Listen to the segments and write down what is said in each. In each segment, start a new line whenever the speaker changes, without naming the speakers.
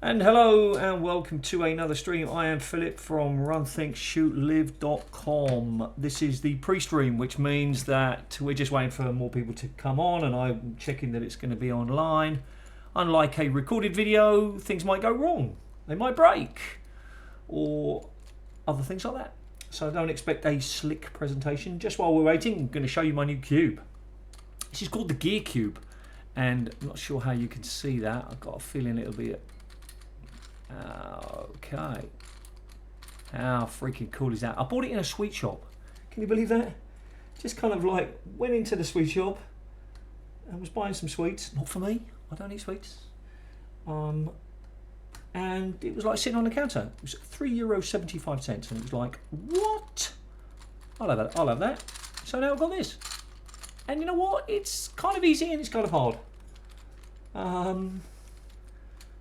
And hello and welcome to another stream. I am Philip from RunThinkShootLive.com. This is the pre-stream, which means that we're just waiting for more people to come on and I'm checking that it's going to be online. Unlike a recorded video, things might go wrong. They might break or other things like that. So don't expect a slick presentation. Just while we're waiting, I'm going to show you my new cube. This is called the Gear Cube. And I'm not sure how you can see that. I've got a feeling it'll be okay. How freaking cool is that? I bought it in a sweet shop. Can you believe that? Just kind of like went into the sweet shop and was buying some sweets. Not for me. I don't eat sweets. And it was like sitting on the counter. It was €3.75 and it was like, what? I'll have that. I'll have that. So now I've got this. And you know what? It's kind of easy and it's kind of hard.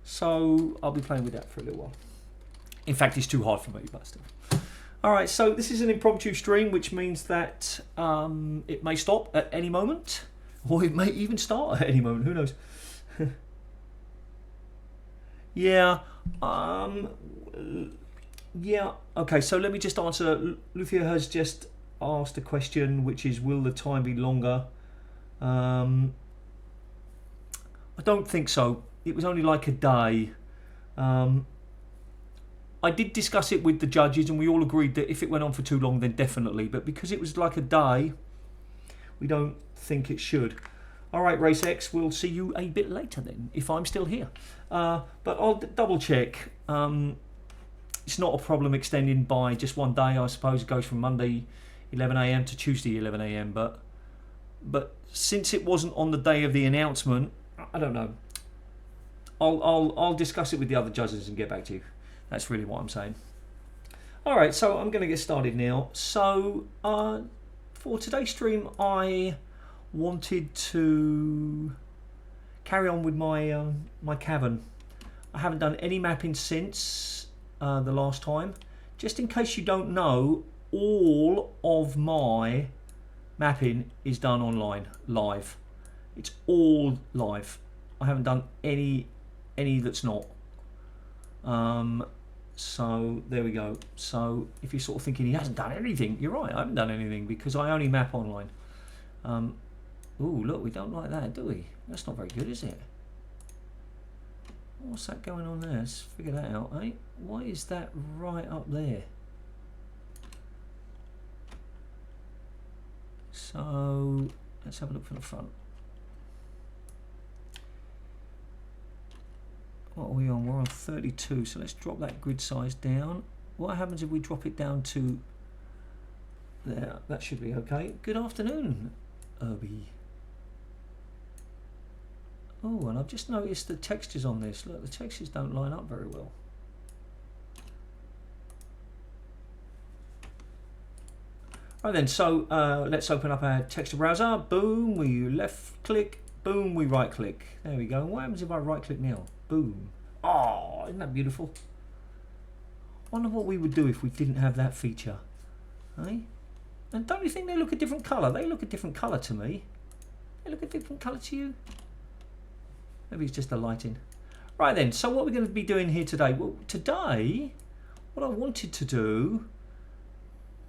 So I'll be playing with that for a little while. In fact, it's too hard for me, but still. Alright, so this is an impromptu stream, which means that it may stop at any moment, or it may even start at any moment, who knows. Yeah, okay, so let me just answer. Luthia has just asked a question, which is, will the time be longer? I don't think so. It was only like a day. I did discuss it with the judges and we all agreed that if it went on for too long then definitely, but because it was like a day we don't think it should. Alright Race X, we'll see you a bit later then if I'm still here, but I'll double check. It's not a problem extending by just one day. I suppose it goes from Monday 11 AM to Tuesday 11 AM, but since it wasn't on the day of the announcement, I don't know. I'll discuss it with the other judges and get back to you. That's really what I'm saying. Alright, so I'm going to get started now. So for today's stream I wanted to carry on with my my cavern. I haven't done any mapping since the last time. Just in case you don't know, all of my mapping is done online, live. It's all live. I haven't done any that's not. So there we go. So if you're sort of thinking he hasn't done anything, you're right, I haven't done anything because I only map online. Ooh, look, we don't like that, do we? That's not very good, is it? What's that going on there? Let's figure that out, eh? Why is that right up there? So let's have a look from the front. What are we on? We're on 32, so let's drop that grid size down. What happens if we drop it down to there? That should be okay. Good afternoon, Irby. Oh, and I've just noticed the textures on this. Look, the textures don't line up very well. Right then, so let's open up our texture browser. Boom, we left click. Boom, we right click. There we go. What happens if I right click now? Boom. Oh, isn't that beautiful? Wonder what we would do if we didn't have that feature. Eh? And don't you think they look a different colour? They look a different colour to me. They look a different colour to you? Maybe it's just the lighting. Right then, so what we're going to be doing here today? Well, today, what I wanted to do...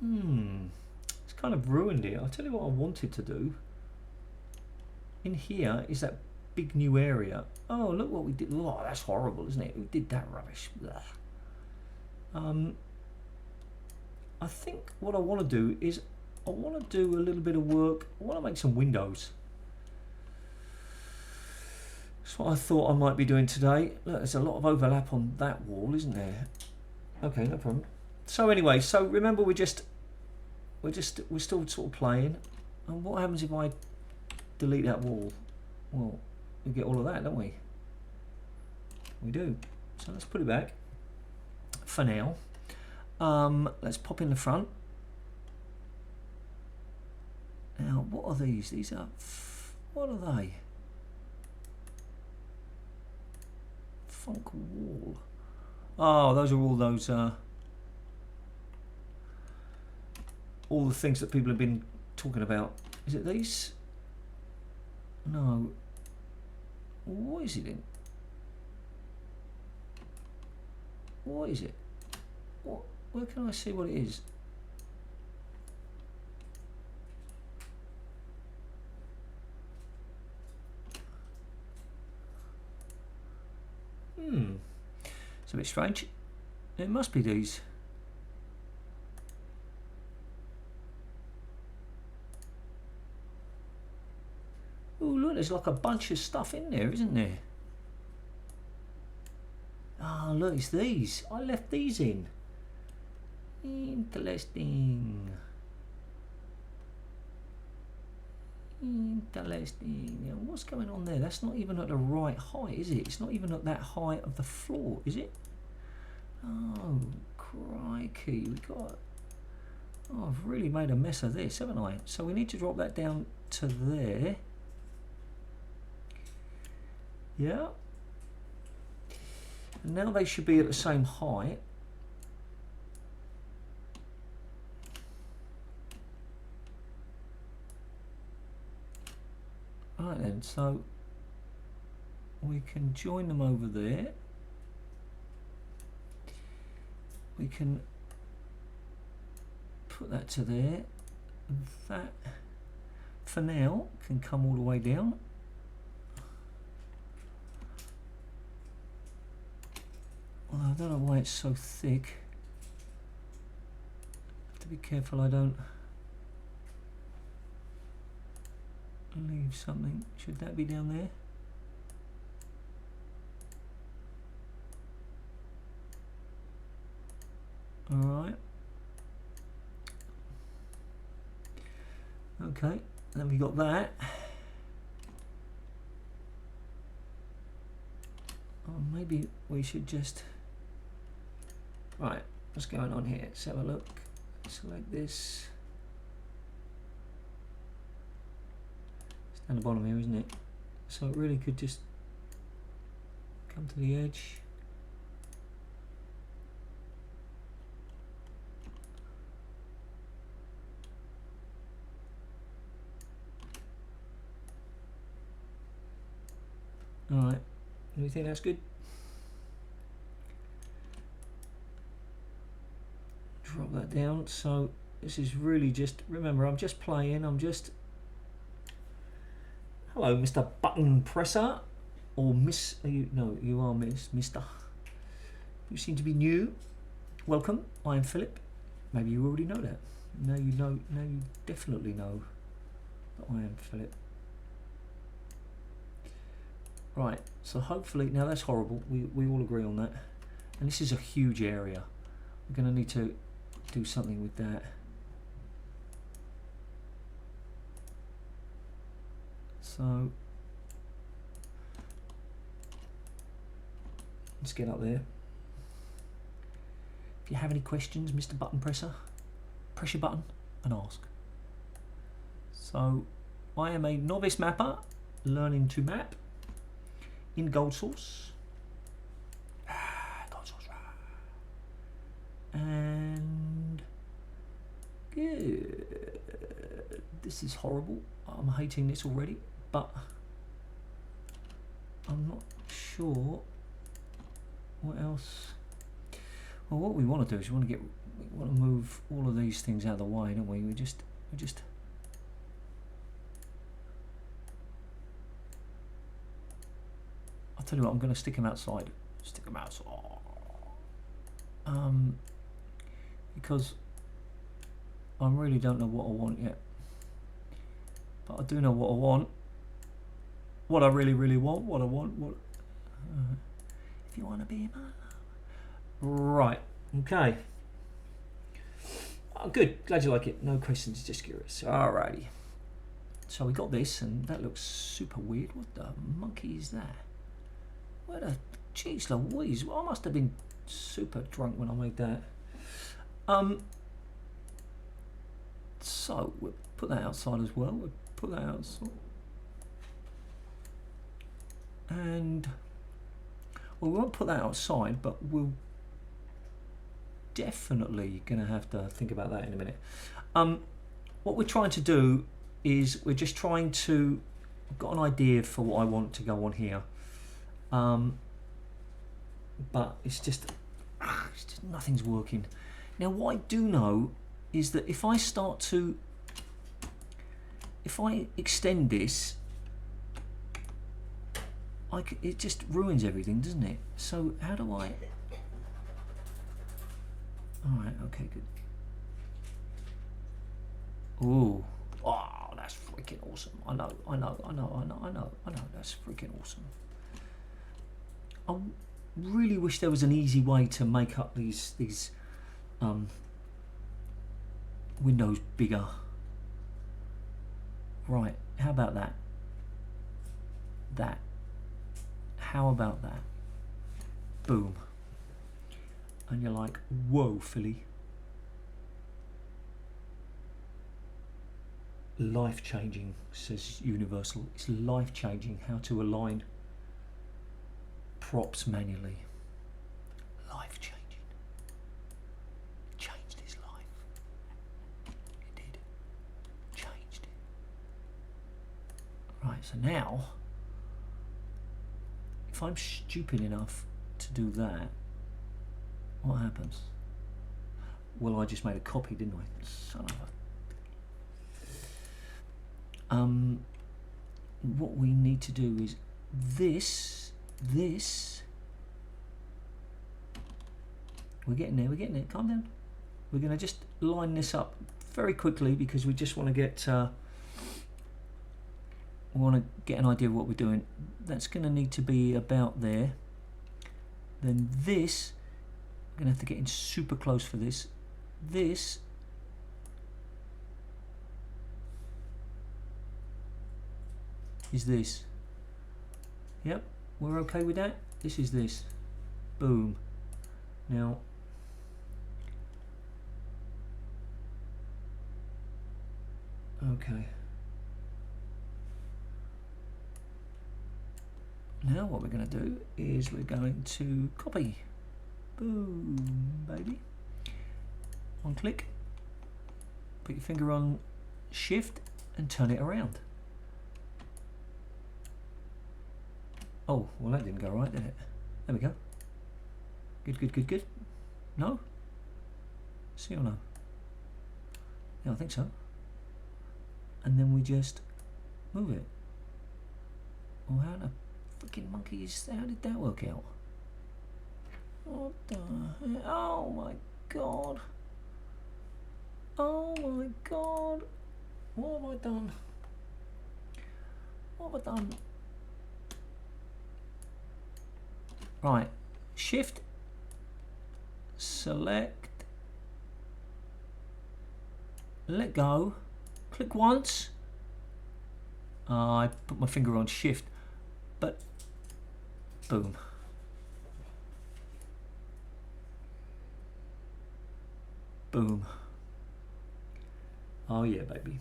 it's kind of ruined it. I'll tell you what I wanted to do. In here is that big new area. Oh, look what we did. Oh, that's horrible, isn't it? We did that rubbish. I think what I want to do is I want to do a little bit of work. I want to make some windows. That's what I thought I might be doing today. Look, there's a lot of overlap on that wall, isn't there? Okay, no problem. So anyway, so remember we're still sort of playing. And what happens if I delete that wall? Well, we get all of that, don't we? We do. So let's put it back for now. Let's pop in the front. Now, what are these? These are... what are they? Funk wall. Oh, those are all those... all the things that people have been talking about. Is it these? No. What is it in? What is it? What? Where can I see what it is? It's a bit strange. It must be these. Oh look, there's like a bunch of stuff in there, isn't there? Ah, look, it's these. I left these in. Interesting. Interesting. Yeah, what's going on there? That's not even at the right height, is it? It's not even at that height of the floor, is it? Oh, crikey. We got... Oh, I've really made a mess of this, haven't I? So we need to drop that down to there. Yeah. And now they should be at the same height. Right then, so we can join them over there. We can put that to there. That, for now, can come all the way down. Well, I don't know why it's so thick. Have to be careful I don't leave something. Should that be down there? Alright. Okay, then we got that. Oh, maybe we should just... Right, what's going on here? Let's have a look. Select this. It's down the bottom here, isn't it? So it really could just come to the edge. Alright, do you think that's good? Drop that down. So this is really just, remember, I'm just playing, I'm just... Hello, Mr. Button Presser. Or Miss, no, you are Mr. You seem to be new. Welcome, I am Philip. Maybe you already know that. Now you know, now you definitely know that I am Philip. Right, so hopefully, now that's horrible, we all agree on that. And this is a huge area. We're going to need to do something with that. So, let's get up there. If you have any questions, Mr. Button Presser, press your button and ask. So, I am a novice mapper, learning to map. In gold source. Gold source. And good. This is horrible. I'm hating this already, but I'm not sure what else. Well, what we want to do is we want to move all of these things out of the way, don't we? We just I'll tell you what, I'm going to stick them outside. Stick them outside. Because I really don't know what I want yet. But I do know what I want. What I really, really want. What I want. What. If you want to be my love. Right. Okay. Oh, good. Glad you like it. No questions, just curious. Alrighty. So we got this, and that looks super weird. What the monkey is that? Where the jeez Louise? Well, I must have been super drunk when I made that. So we'll put that outside as well. We'll put that outside. And well, we won't put that outside, but we'll definitely gonna have to think about that in a minute. What we're trying to do is we're just trying to, I've got an idea for what I want to go on here. But it's just It's just, nothing's working. Now what I do know is that if I extend this, it just ruins everything, doesn't it? So how do I... Alright, okay, good. Ooh. Oh, that's freaking awesome. I know, that's freaking awesome. I really wish there was an easy way to make up these windows bigger. Right, how about that? How about that? Boom. And you're like, whoa, Philly. Life-changing, says Universal. It's life-changing how to align props manually. Life-changing. Changed his life. It did. Changed it. Right, so now, if I'm stupid enough to do that, what happens? Well, I just made a copy, didn't I? Son of a... what we need to do is this. We're getting there, calm down. We're going to just line this up very quickly because we just want to get an idea of what we're doing. That's going to need to be about there. Then this, we're going to have to get in super close for this. This is this. Yep, we're okay with that. This is this. Boom. Now, okay. Now what we're going to do is we're going to copy. Boom, baby. One click. Put your finger on shift and turn it around. Oh, well that didn't go right, did it? There we go. Good. No? See or no? Yeah, I think so. And then we just move it. Well, how the freaking monkey is... How did that work out? What the heck? Oh my god. Oh my god. What have I done? What have I done? Right, shift, select, let go, click once. I put my finger on shift, but boom. Boom. Oh yeah, baby.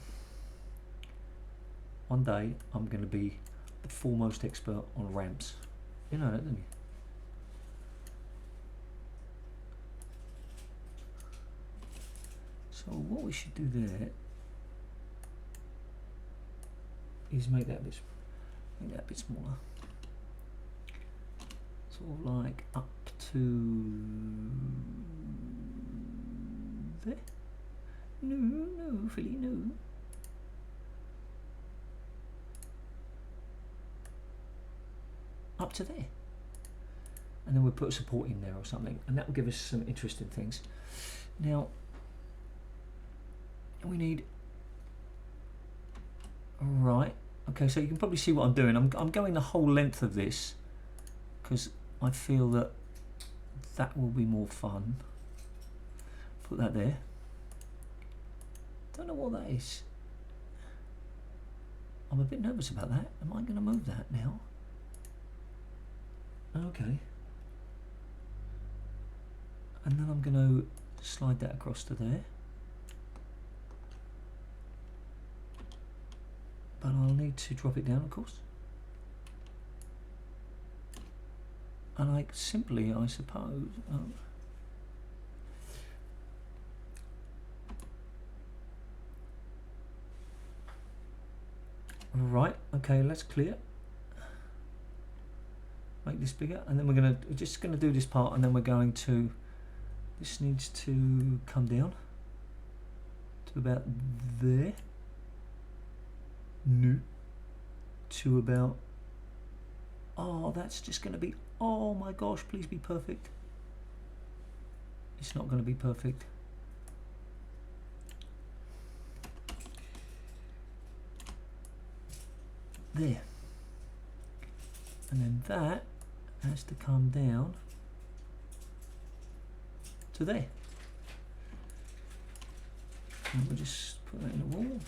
One day I'm going to be the foremost expert on ramps. You know that, don't you? So what we should do there is make that a bit smaller. Sort of like up to there. No, Philly, no. Up to there. And then we'll put a support in there or something, and that will give us some interesting things. Now, we need... Right, okay, so you can probably see what I'm doing. I'm going the whole length of this because I feel that that will be more fun. Put that there. Don't know what that is. I'm a bit nervous about that. Am I going to move that now? Okay. And then I'm going to slide that across to there. But I'll need to drop it down, of course. And I simply, I suppose... Right, okay, let's clear. Make this bigger, and then we're just going to do this part, and then we're going to This needs to come down to about there. No. To about, oh, that's just going to be, oh my gosh, please be perfect. It's not going to be perfect. There. And then that has to come down to there. And we'll just put that in the wall.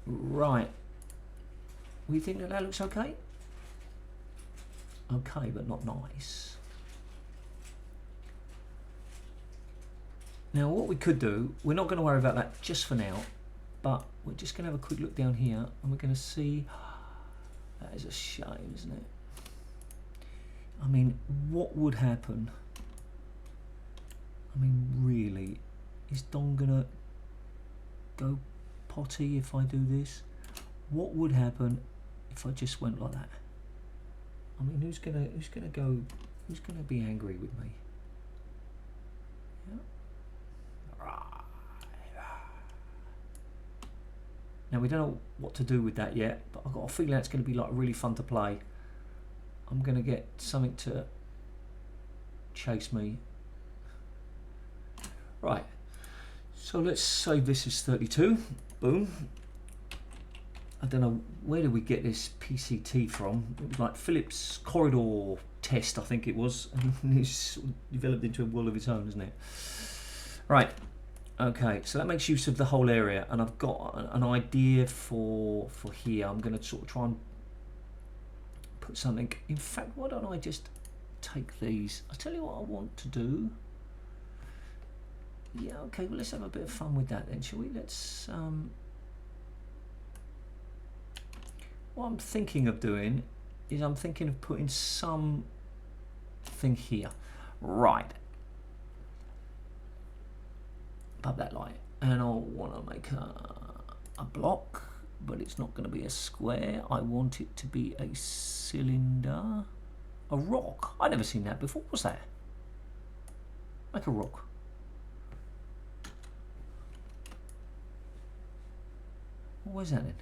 Right. We think that that looks okay? Okay, but not nice. Now what we could do, we're not going to worry about that just for now, but we're just going to have a quick look down here and we're going to see, that is a shame, isn't it? I mean, what would happen? I mean, really, is Don going to go potty if I do this? What would happen if I just went like that? I mean, who's gonna be angry with me? Yeah. Now we don't know what to do with that yet, but I've got a feeling it's going to be like really fun to play. I'm going to get something to chase me. Right, so let's save this as 32. Boom. I don't know, where did we get this PCT from? It was like Philip's corridor test, I think it was. And it's developed into a world of its own, isn't it? Right. Okay, so that makes use of the whole area, and I've got an idea for here. I'm going to sort of try and put something. In fact, why don't I just take these? I'll tell you what I want to do. Yeah, okay, well, let's have a bit of fun with that then, shall we? Let's, what I'm thinking of doing is I'm thinking of putting something here. Right. Above that light. And I'll want to make a block, but it's not going to be a square. I want it to be a cylinder. A rock. I've never seen that before. What's that? Like a rock. Where's that then?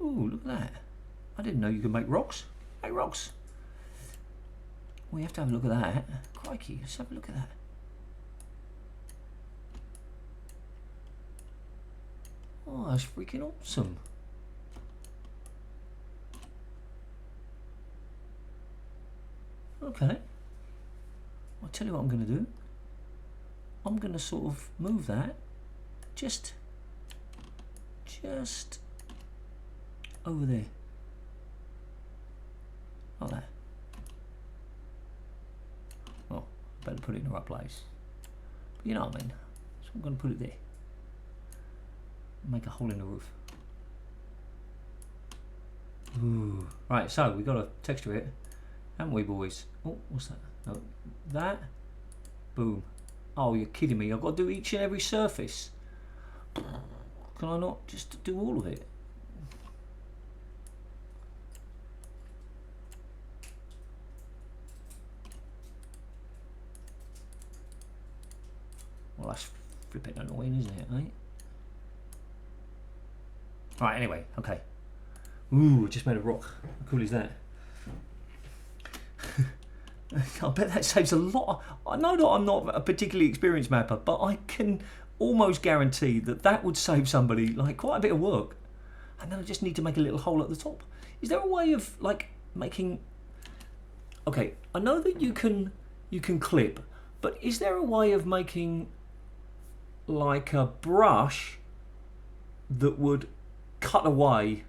Ooh, look at that. I didn't know you could make rocks. Make rocks. We have to have a look at that. Crikey, let's have a look at that. Oh, that's freaking awesome. Okay. I'll tell you what I'm going to do. I'm going to sort of move that just over there. Like that. Well, better put it in the right place. But you know what I mean. So I'm going to put it there. Make a hole in the roof. Ooh. Right, so we've got to texture it, haven't we, boys? Oh, what's that? No, that. Boom. Oh, you're kidding me. I've got to do each and every surface. Can I not just do all of it? Well, that's flipping annoying, isn't it, eh? Right, anyway, okay. Ooh, just made a rock. How cool is that? I bet that saves a lot. I know that I'm not a particularly experienced mapper, but I can almost guarantee that that would save somebody like quite a bit of work. And then I just need to make a little hole at the top. Is there a way of like making? Okay, I know that you can clip, but is there a way of making like a brush that would cut away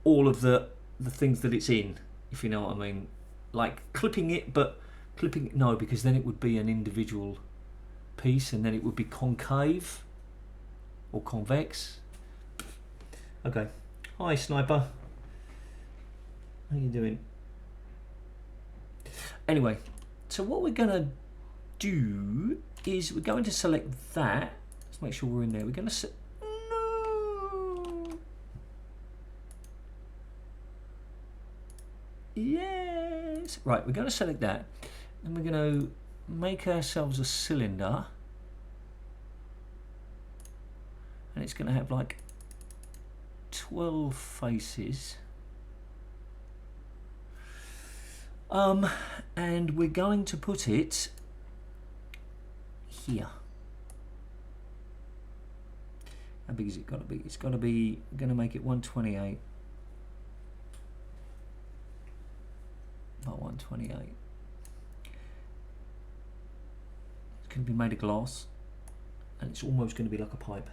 all of the things that it's in, if you know what I mean? Like clipping it, but clipping it, no, because then it would be an individual piece and then it would be concave or convex. Okay. Hi, Sniper. How you doing? Anyway, so what we're gonna do is we're going to select that. Let's make sure we're in there. We're going to set. No. Yes. Right, we're going to select that. And we're going to make ourselves a cylinder. And it's going to have like 12 faces. And we're going to put it here. How big is it got to be? It's got to be, we're going to make it 128 by 128. It's going to be made of glass, and it's almost going to be like a pipe.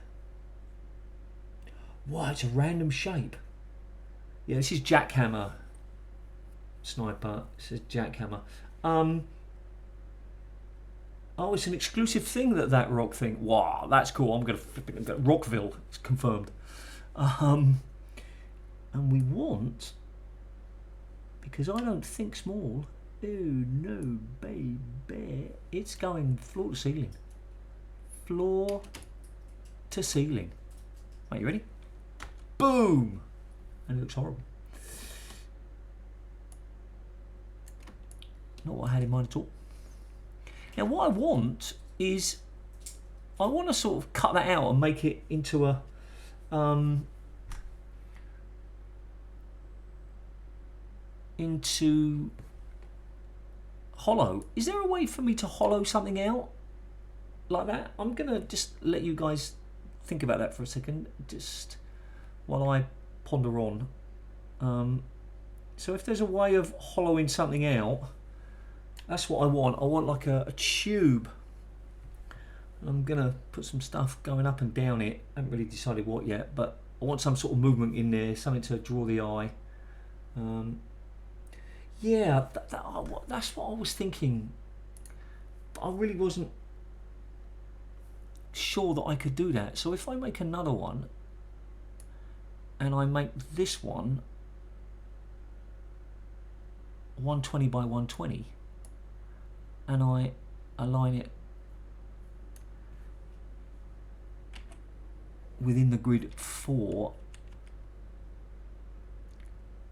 Wow, it's a random shape. Yeah, this is jackhammer. Sniper. It says jackhammer. Oh, it's an exclusive thing, that rock thing. Wow, that's cool. I'm gonna flip it. Rockville. It's confirmed. And we want, because I don't think small. Oh no, baby! It's going floor to ceiling. Floor to ceiling. Are you ready? Boom! And it looks horrible. Not what I had in mind at all. Now what I want is, I want to sort of cut that out and make it into a into hollow. Is there a way for me to hollow something out like that? I'm gonna just let you guys think about that for a second, just while I ponder on. So if there's a way of hollowing something out, that's what I want. I want like a tube. I'm gonna put some stuff going up and down it. I haven't really decided what yet, but I want some sort of movement in there, something to draw the eye. Yeah, that's what I was thinking. But I really wasn't sure that I could do that. So if I make another one, and I make this one 120 by 120, and I align it within the grid 4,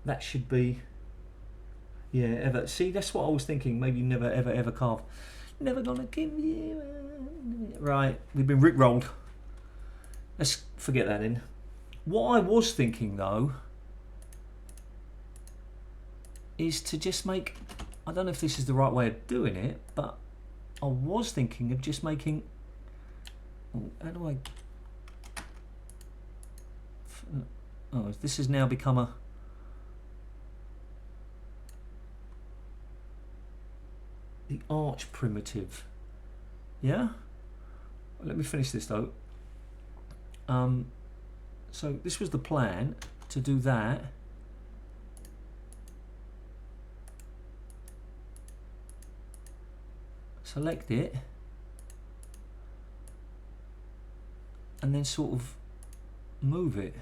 that should be, yeah, ever. See, that's what I was thinking. Maybe never, ever, ever carve. Never gonna give you. Right, we've been rickrolled. Let's forget that then. What I was thinking though is to just make, I don't know if this is the right way of doing it, but I was thinking of just making, how do I, oh, this has now become a, the arch primitive. Yeah, let me finish this though. So this was the plan, to do that. Select it, and then sort of move it.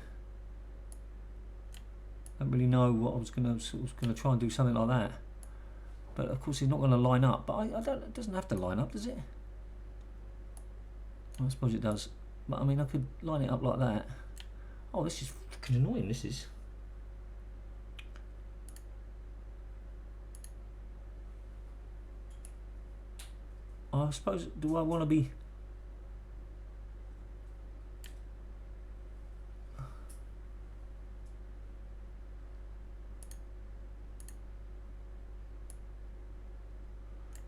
I don't really know what I was going to try and do something like that, but of course it's not going to line up. But I don't. It doesn't have to line up, does it? I suppose it does. But I mean, I could line it up like that. Oh, this is fucking annoying. This is. I suppose, do I want to be...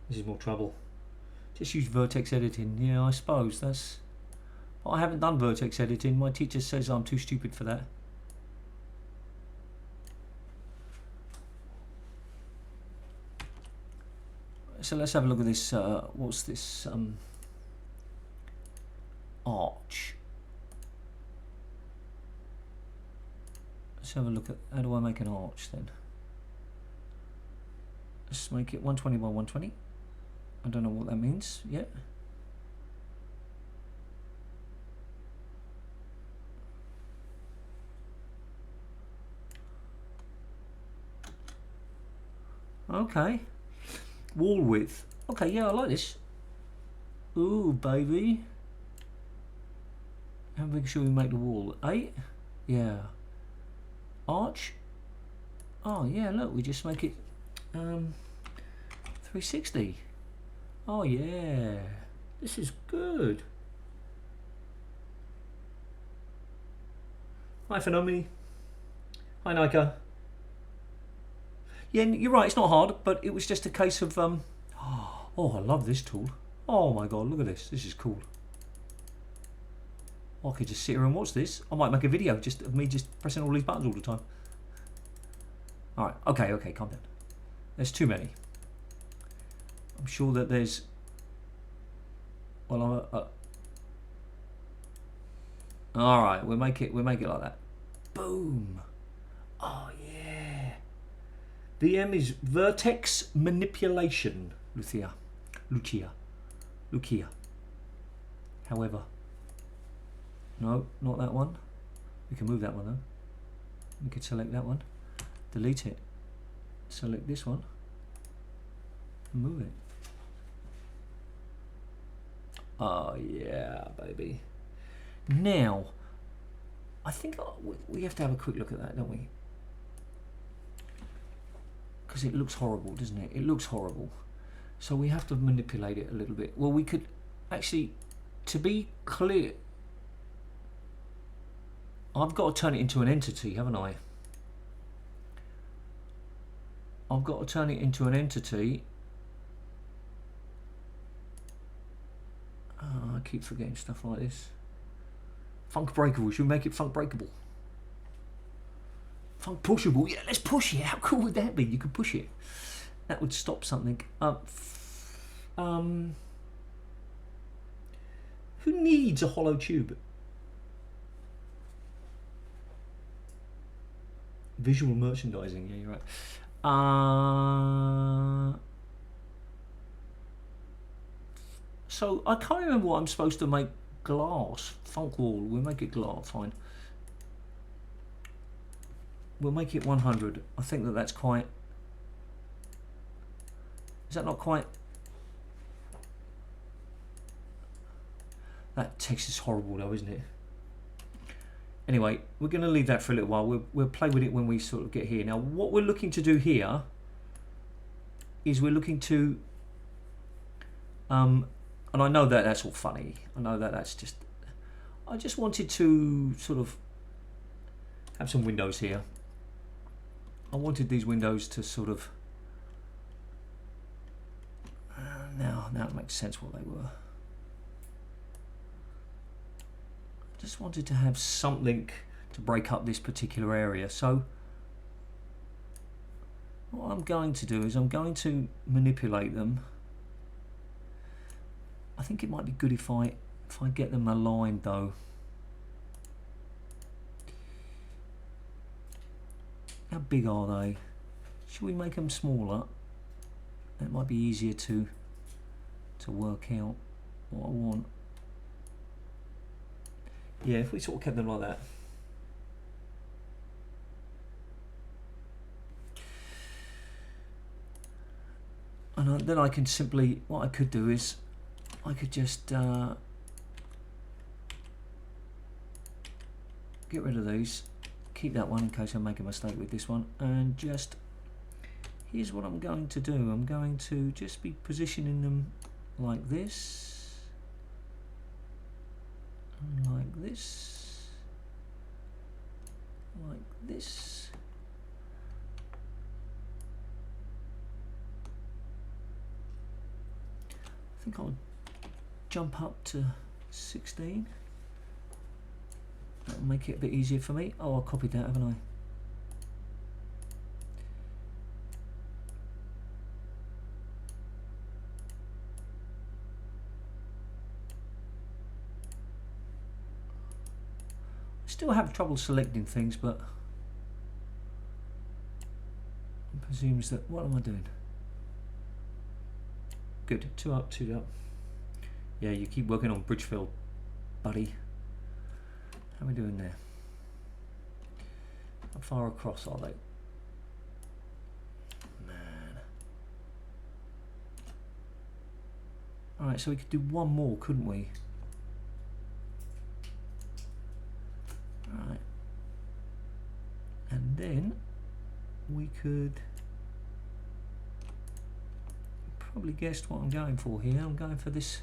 This is more trouble. Just use vertex editing. Yeah, I suppose that's... But I haven't done vertex editing. My teacher says I'm too stupid for that. So let's have a look at this. What's this? Arch. Let's have a look at, how do I make an arch then? Let's make it 120 by 120. I don't know what that means yet. Okay. Wall width. Okay, yeah, I like this. Ooh, baby. How big should we make the wall? 8? Yeah. Arch? Oh, yeah, look, we just make it 360. Oh, yeah. This is good. Hi, Phenomene. Hi, Nika. Yeah, you're right, it's not hard, but it was just a case of... oh, I love this tool. Oh, my God, look at this. This is cool. I could just sit here and watch this. I might make a video just of me just pressing all these buttons all the time. Alright, okay, calm down. There's too many. I'm sure that there's... Well, alright, we'll make it like that. Boom. Oh yeah. VM is vertex manipulation, Lucia. However. No, not that one. We can move that one though. We could select that one. Delete it. Select this one. And move it. Oh yeah, baby. Now, I think we have to have a quick look at that, don't we? Because it looks horrible, doesn't it? It looks horrible. So we have to manipulate it a little bit. Well, we could actually, to be clear, I've got to turn it into an entity, haven't I? I've got to turn it into an entity. I keep forgetting stuff like this. Funk breakable. Should we make it funk breakable? Funk pushable. Yeah, let's push it. How cool would that be? You could push it. That would stop something. Who needs a hollow tube? Visual merchandising. Yeah, you're right. So I can't remember what I'm supposed to make. Glass. Funk wall. We'll make it glass. Fine. We'll make it 100. I think that's quite... Is that not quite... That text is horrible though, isn't it? Anyway, we're going to leave that for a little while. We'll play with it when we sort of get here. Now, what we're looking to do here is we're looking to... and I know that that's all funny. I know that that's just... I just wanted to sort of have some windows here. I wanted these windows to sort of... now it makes sense what they were. I just wanted to have something to break up this particular area. So what I'm going to do is I'm going to manipulate them. I think it might be good if I get them aligned though. How big are they? Should we make them smaller? It might be easier to work out what I want. Yeah, if we sort of kept them like that. And then I can simply, what I could do is I could just get rid of these, keep that one in case I make a mistake with this one, and just, here's what I'm going to do. I'm going to just be positioning them like this, like this, like this. I think I'll jump up to 16. That'll make it a bit easier for me. Oh, I copied that, haven't I? Still have trouble selecting things, but it presumes that, what am I doing? Good, 2 up, 2 up. Yeah, you keep working on bridge fill, buddy. How are we doing there? How far across are they? Man. Alright, so we could do one more, couldn't we? Alright. And then we could probably guessed what I'm going for here. I'm going for this.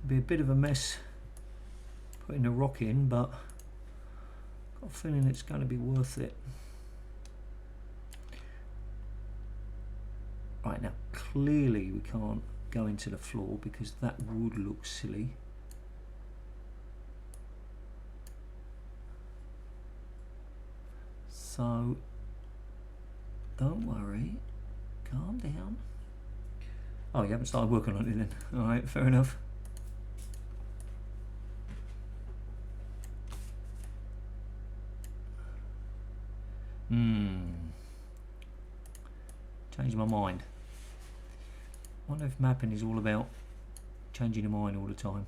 Be a bit of a mess putting the rock in, but I've got a feeling it's going to be worth it. Right, now clearly we can't go into the floor because that would look silly. So don't worry, calm down. Oh, you haven't started working on it then. Alright, fair enough. Changed my mind. Wonder if mapping is all about changing your mind all the time.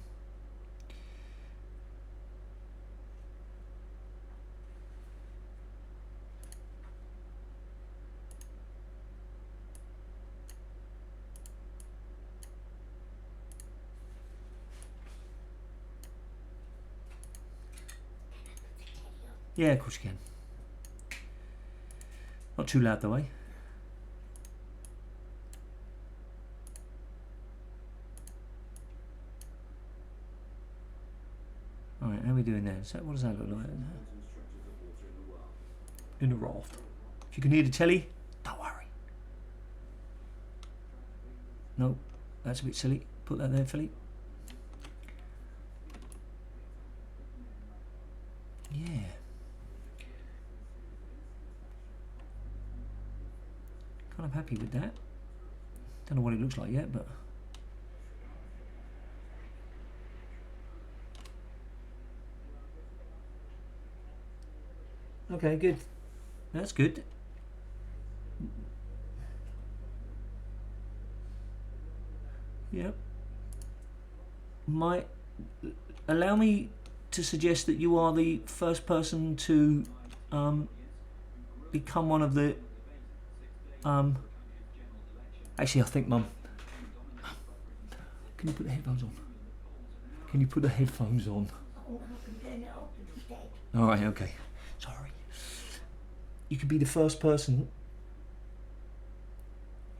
Yeah, of course you can. Not too loud though, eh? Alright, how are we doing there? So what does that look like? In the raft. If you can hear the telly, don't worry. No, that's a bit silly. Put that there, Philip. Yeah. Kind of happy with that. Don't know what it looks like yet, but okay, good. That's good. Yep. Might allow me to suggest that you are the first person to become one of the actually I think Mum, can you put the headphones on? Can you put the headphones on? Alright, okay. Sorry. You could be the first person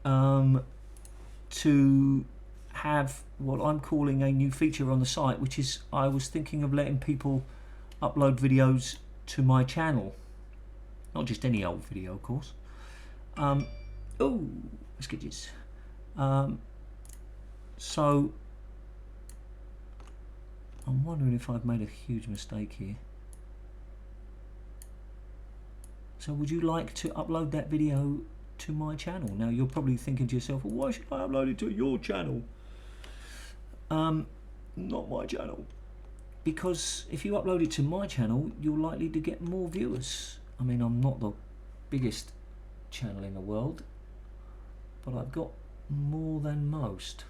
to have what I'm calling a new feature on the site, which is I was thinking of letting people upload videos to my channel. Not just any old video, of course. Oh, skidges. So I'm wondering if I've made a huge mistake here. So would you like to upload that video to my channel? Now you're probably thinking to yourself, well, why should I upload it to your channel? Not my channel. Because if you upload it to my channel, you're likely to get more viewers. I mean, I'm not the biggest channel in the world, but I've got more than most.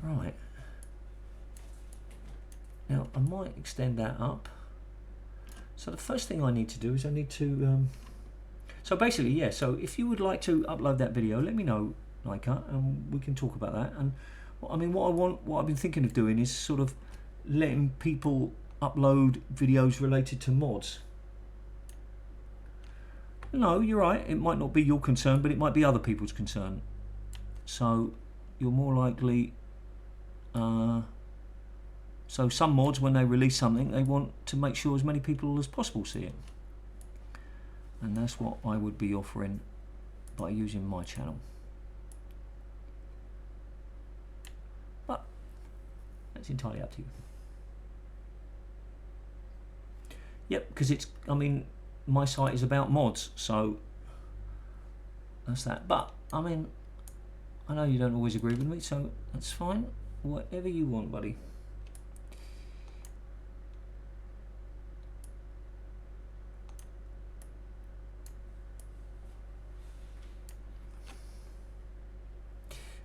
Right. Now I might extend that up. So the first thing I need to do is I need to so basically, yeah, so if you would like to upload that video, let me know, Leica, and we can talk about that. And I mean, what I've been thinking of doing is sort of letting people upload videos related to mods. No, you're right, it might not be your concern, but it might be other people's concern. So you're more likely so some mods, when they release something, they want to make sure as many people as possible see it, and that's what I would be offering by using my channel. But that's entirely up to you. Yep, because it's, I mean, my site is about mods, so that's that. But I mean, I know you don't always agree with me, so that's fine. Whatever you want, buddy.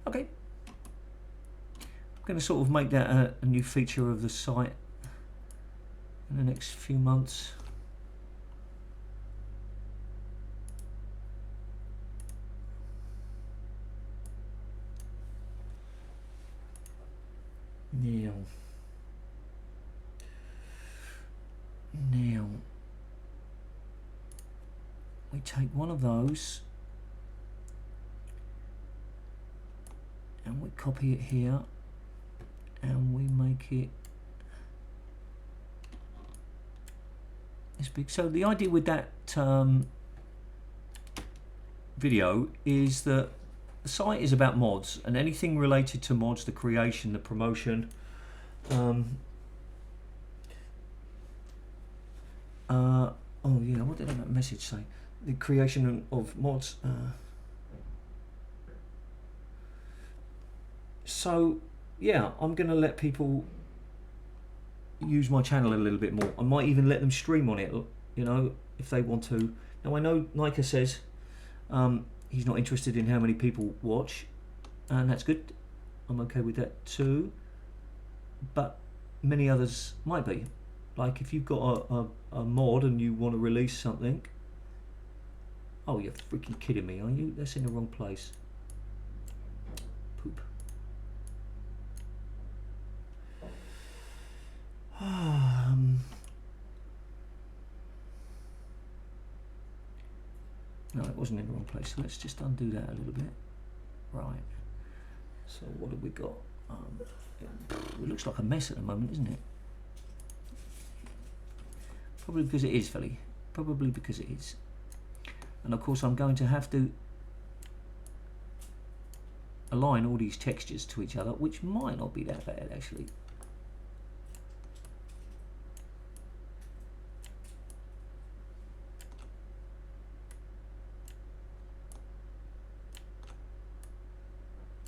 Okay. I'm going to sort of make that a new feature of the site in the next few months. Now, we take one of those and we copy it here and we make it this big. So the idea with that video is that the site is about mods and anything related to mods, the creation, the promotion. Oh yeah, what did that message say? The creation of mods. So yeah, I'm going to let people use my channel a little bit more. I might even let them stream on it, you know, if they want to. Now I know Nika says he's not interested in how many people watch, and that's good. I'm okay with that too. But many others might be. Like if you've got a mod and you want to release something. Oh, you're freaking kidding me, are you? That's in the wrong place. Poop. No, it wasn't in the wrong place. So let's just undo that a little bit. Right. So what have we got? It looks like a mess at the moment, isn't it? Probably because it is, Philly. Probably because it is. And of course I'm going to have to align all these textures to each other, which might not be that bad actually.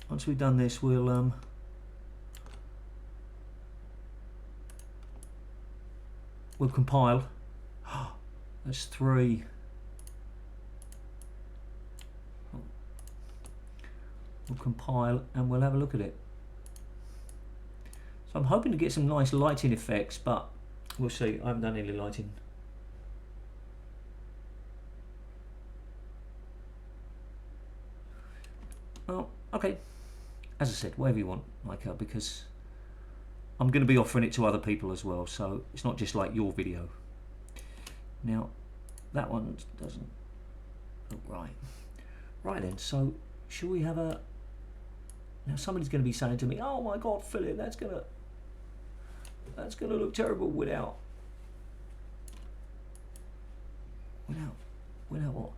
Once we've done this, we'll compile. That's 3. We'll compile and we'll have a look at it. So I'm hoping to get some nice lighting effects, but we'll see. I haven't done any lighting. Well, okay. As I said, whatever you want, Micah, because I'm going to be offering it to other people as well, so it's not just like your video. Now, that one doesn't look right. Right then, so should we have a... Now somebody's going to be saying to me, oh my god, Philip, that's going to look terrible without what?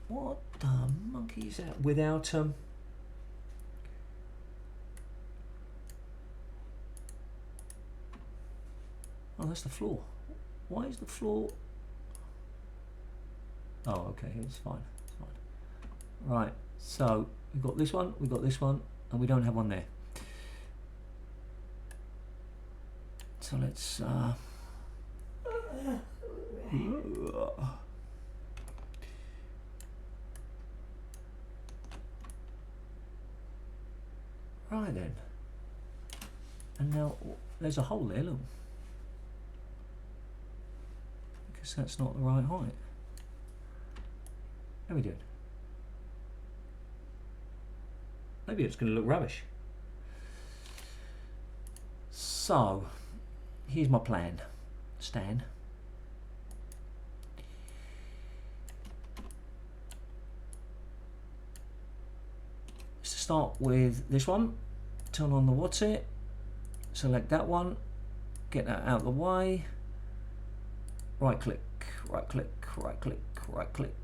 What the monkey is that? Without oh, that's the floor. Why is the floor? Oh, okay, it's fine. It's fine. Right, so we've got this one, and we don't have one there. So let's right then. And now there's a hole there, look. Because that's not the right height. How are we doing? Maybe it's going to look rubbish. So, here's my plan, Stan. Let's start with this one. Turn on the what's it. Select that one. Get that out of the way. Right click, right click, right click, right click.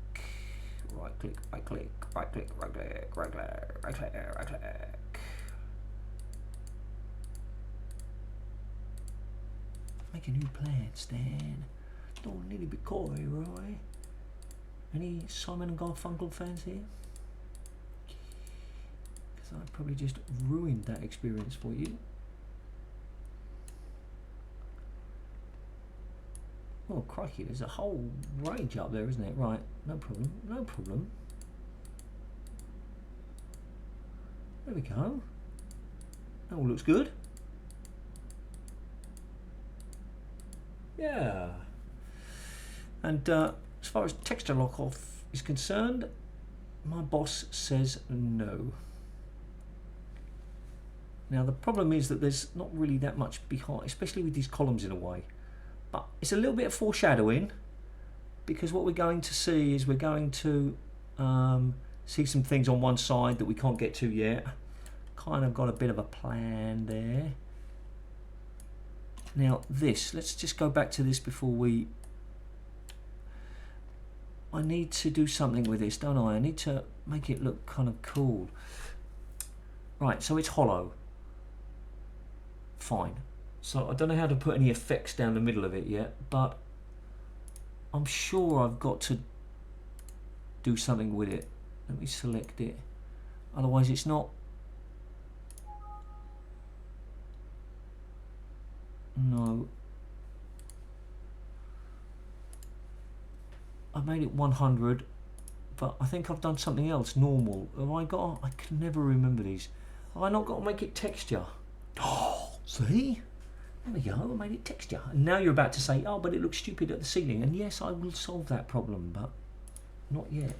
Right click, right click, right click, right click, right click, right click, right click. Make a new plan, Stan. Don't need to be coy, Roy. Any Simon and Garfunkel fans here? Because I probably just ruined that experience for you. Oh crikey, there's a whole range up there, isn't it? Right, no problem, no problem. There we go. That all looks good. Yeah. And as far as texture lock off is concerned, my boss says no. Now the problem is that there's not really that much behind, especially with these columns in a way. But it's a little bit of foreshadowing, because what we're going to see is we're going to see some things on one side that we can't get to yet. Kind of got a bit of a plan there. Now this, let's just go back to this before we... I need to do something with this, don't I? I need to make it look kind of cool. Right, so it's hollow. Fine. So I don't know how to put any effects down the middle of it yet, but I'm sure I've got to do something with it. Let me select it. Otherwise it's not... No. I made it 100, but I think I've done something else, normal. Have I got... I can never remember these. Have I not got to make it texture? Oh, see? There we go, I made it texture. And now you're about to say, oh, but it looks stupid at the ceiling. And yes, I will solve that problem, but not yet.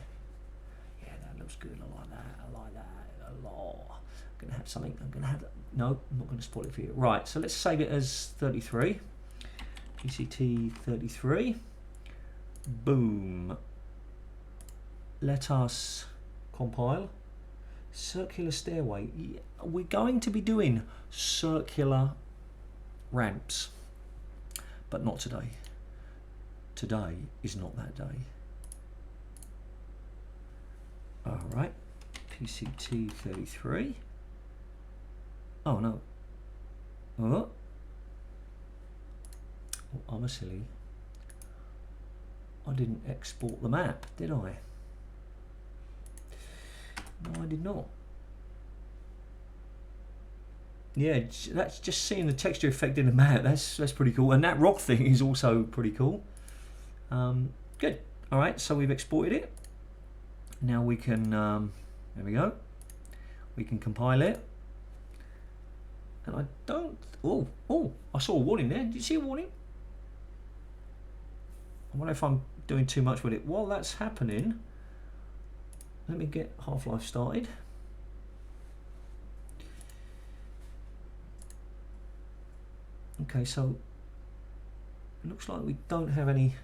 Yeah, that looks good. I like that. I like that a lot. I'm going to have something. I'm going to have... No, I'm not going to spoil it for you. Right, so let's save it as 33. PCT 33. Boom. Let us compile. Circular stairway. Yeah, we're going to be doing circular ramps, but not today. Today is not that day. All right, PCT 33. Oh no. Oh, I'm a silly. I didn't export the map, did I? No, I did not. Yeah, that's just seeing the texture effect in the map. That's pretty cool, and that rock thing is also pretty cool. Good. All right, so we've exported it. Now we can. There we go. We can compile it. And I don't. Oh! I saw a warning there. Did you see a warning? I wonder if I'm doing too much with it. While that's happening, let me get Half-Life started. Okay, so it looks like we don't have any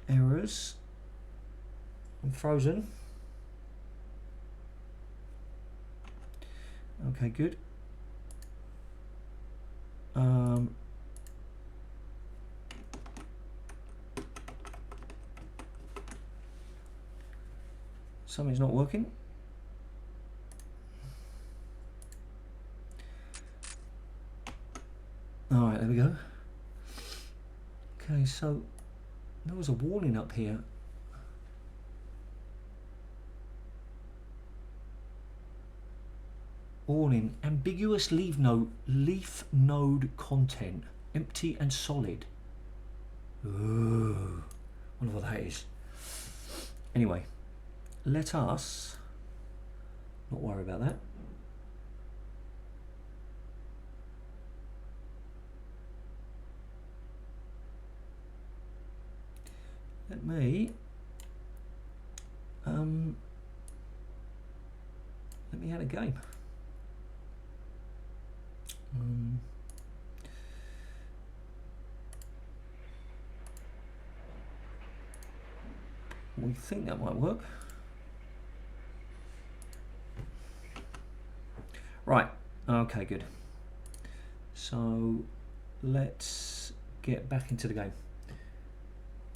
errors. I'm frozen. Okay, good. Something's not working. All right, there we go. Okay, so there was a warning up here. Warning, ambiguous leaf node content, empty and solid. Ooh, wonder what that is. Anyway, let us not worry about that. Let me add a game. We think that might work. Right, okay, good. So let's get back into the game.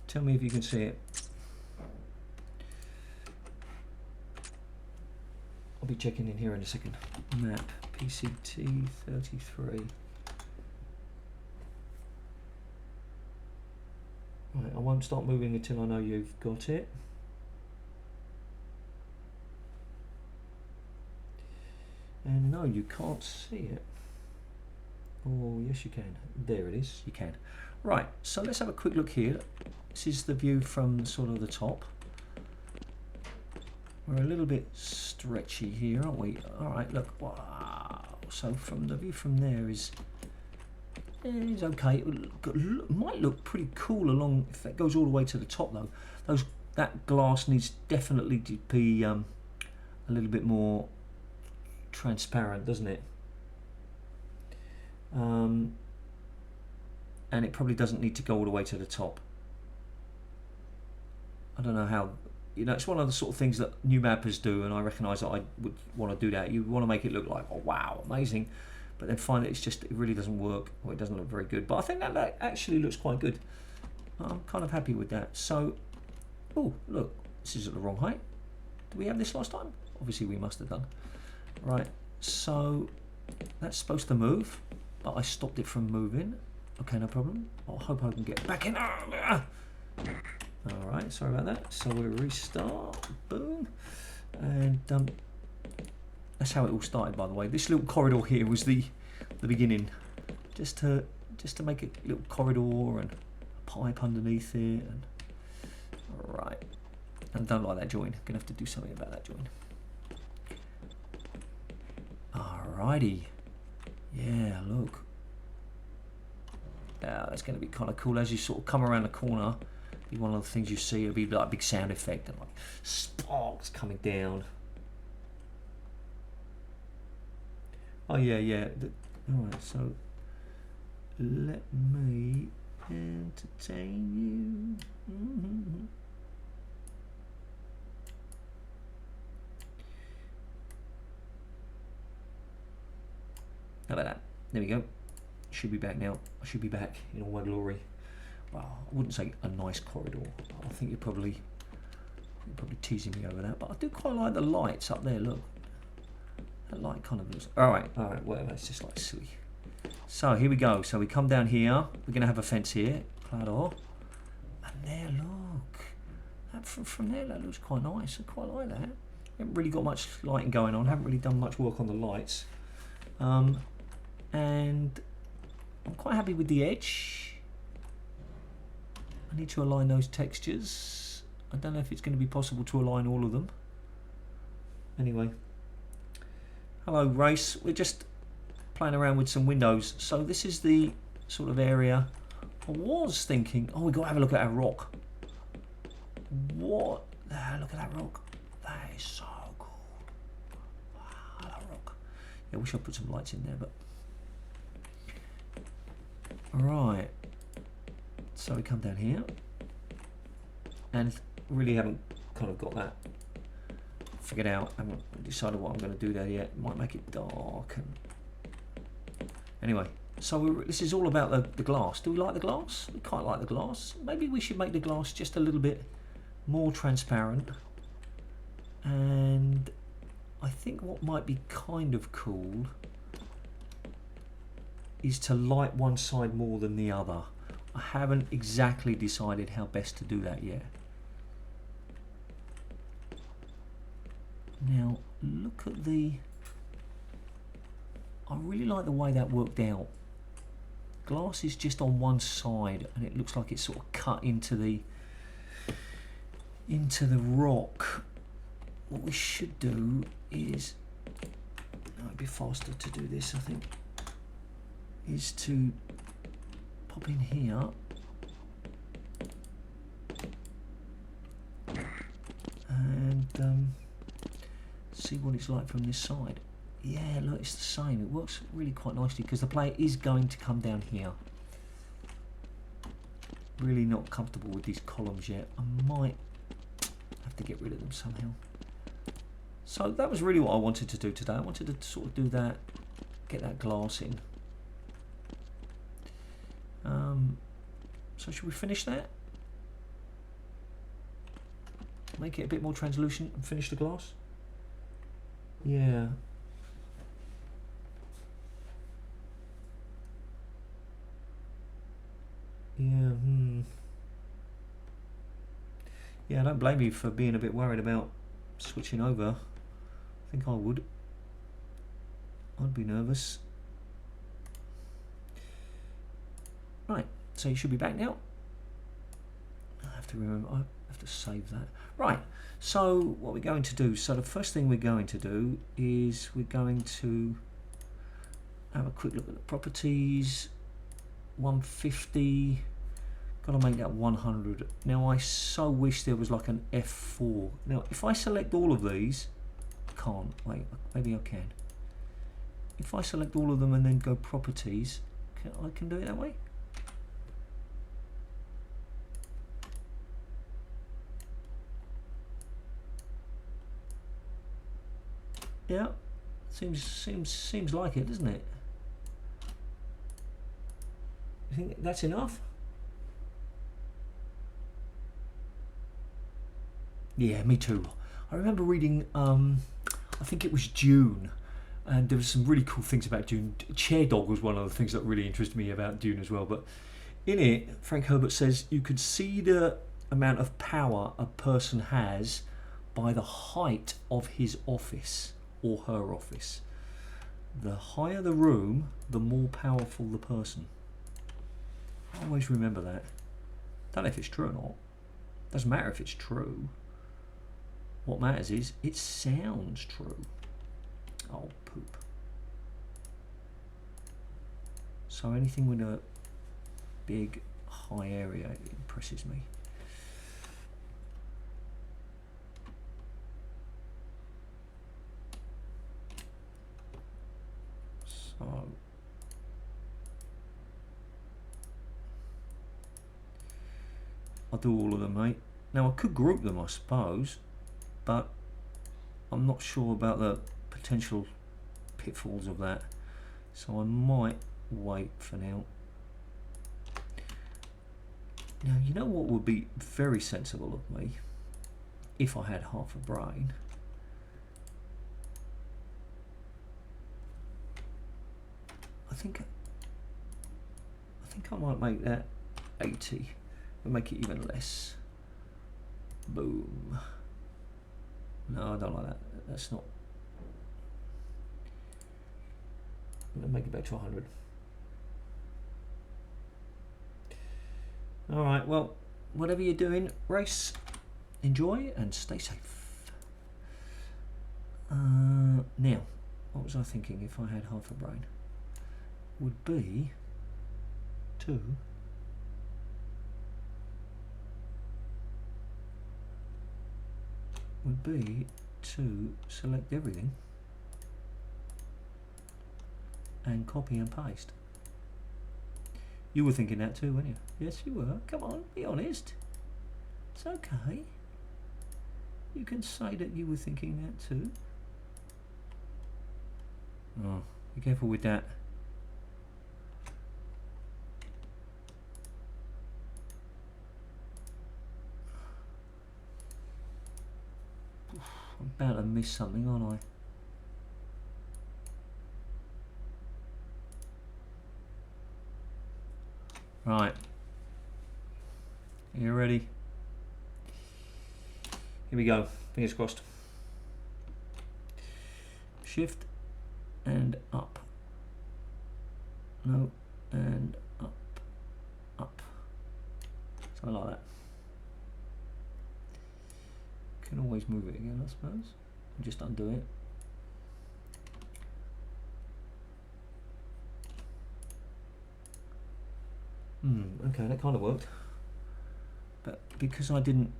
Tell me if you can see it. I'll be checking in here in a second. Map, PCT 33. Right, I won't start moving until I know you've got it. And no, you can't see it. Oh, yes you can. There it is, you can. Right, so let's have a quick look here. This is the view from sort of the top. We're a little bit stretchy here, aren't we? All right, look. Wow. So from the view from there is okay. It might look pretty cool along if that goes all the way to the top though. That glass needs definitely to be a little bit more transparent, doesn't it? And it probably doesn't need to go all the way to the top. I don't know how, you know, it's one of the sort of things that new mappers do, and I recognise that I would want to do that. You want to make it look like, oh wow, amazing, but then find that it really doesn't work, or it doesn't look very good. But I think that actually looks quite good. I'm kind of happy with that. So, oh look, this is at the wrong height. Did we have this last time? Obviously we must have done. Right, so that's supposed to move, but I stopped it from moving. Okay, no problem. I hope I can get back in. Alright, sorry about that. So we'll restart. Boom. And that's how it all started, by the way. This little corridor here was the beginning. Just to make a little corridor and a pipe underneath it. And alright. And I don't like that join. Gonna have to do something about that join. Alrighty. Yeah, look. That's going to be kind of cool as you sort of come around the corner. Be one of the things you see. It'll be like a big sound effect and like sparks coming down. Oh yeah, yeah. All right, so let me entertain you. How about that? There we go. Should be back now. I should be back in all my glory. Well, I wouldn't say a nice corridor. I think you're probably teasing me over that. But I do quite like the lights up there. Look, that light kind of looks. All right, whatever. It's just like silly. So here we go. So we come down here. We're gonna have a fence here, Claddor. And there, look. That from there, that looks quite nice. I quite like that. Haven't really got much lighting going on. Haven't really done much work on the lights. And I'm quite happy with the edge. I need to align those textures. I don't know if it's going to be possible to align all of them. Anyway. Hello race. We're just playing around with some windows. So this is the sort of area I was thinking. Oh, we've got to have a look at our rock. What? Look at that rock. That is so cool. Wow, that rock. Yeah, I wish I put some lights in there, but alright, so we come down here and really haven't kind of got that figured out. I haven't decided what I'm going to do there yet. Might make it dark. And anyway, so this is all about the glass. Do we like the glass? We quite like the glass. Maybe we should make the glass just a little bit more transparent. And I think what might be kind of cool is to light one side more than the other. I haven't exactly decided how best to do that yet. Now look at I really like the way that worked out. Glass is just on one side and it looks like it's sort of cut into the rock. What we should do is, it'd be faster to do this, I think, is to pop in here and see what it's like from this side. Yeah, look, it's the same. It works really quite nicely because the player is going to come down here. Really not comfortable with these columns yet. I might have to get rid of them somehow. So that was really what I wanted to do today. I wanted to sort of do that, get that glass in. So should we finish that? Make it a bit more translucent and finish the glass? Yeah. Yeah, Yeah, I don't blame you for being a bit worried about switching over. I think I would. I'd be nervous. Right, so you should be back now. I have to remember. have to save that. Right, so what we're going to do, so the first thing we're going to do is we're going to have a quick look at the properties. 150, gotta make that 100. Now I so wish there was like an F4. Now if I select all of these, I can't, wait, maybe I can. If I select all of them and then go properties, I can do it that way. Yeah, seems like it, doesn't it? You think that's enough? Yeah, me too. I remember reading, I think it was Dune, and there was some really cool things about Dune. Chair Dog was one of the things that really interested me about Dune as well. But in it, Frank Herbert says you could see the amount of power a person has by the height of his office or her office. The higher the room, the more powerful the person. I always remember that. Don't know if it's true or not. Doesn't matter if it's true. What matters is it sounds true. Oh, poop. So anything with a big, high area impresses me. So I'll do all of them, mate. Now I could group them, I suppose, but I'm not sure about the potential pitfalls of that, so I might wait for now. Now you know what would be very sensible of me if I had half a brain? I think I might make that 80 and make it even less. Boom. No, I don't like that. That's not. I'm gonna make it back to 100. All right. Well, whatever you're doing, race, enjoy and stay safe. Now, what was I thinking? If I had half a brain, would be to select everything and copy and paste. You were thinking that too, weren't you? Yes, you were. Come on, be honest. It's okay. You can say that you were thinking that too. Oh, be careful with that. I'm about to miss something, aren't I? Right. Are you ready? Here we go. Fingers crossed. Shift and up. No, and up. Up. Something like that. Can always move it again, I suppose. Just undo it. Okay, that kind of worked. But because I didn't...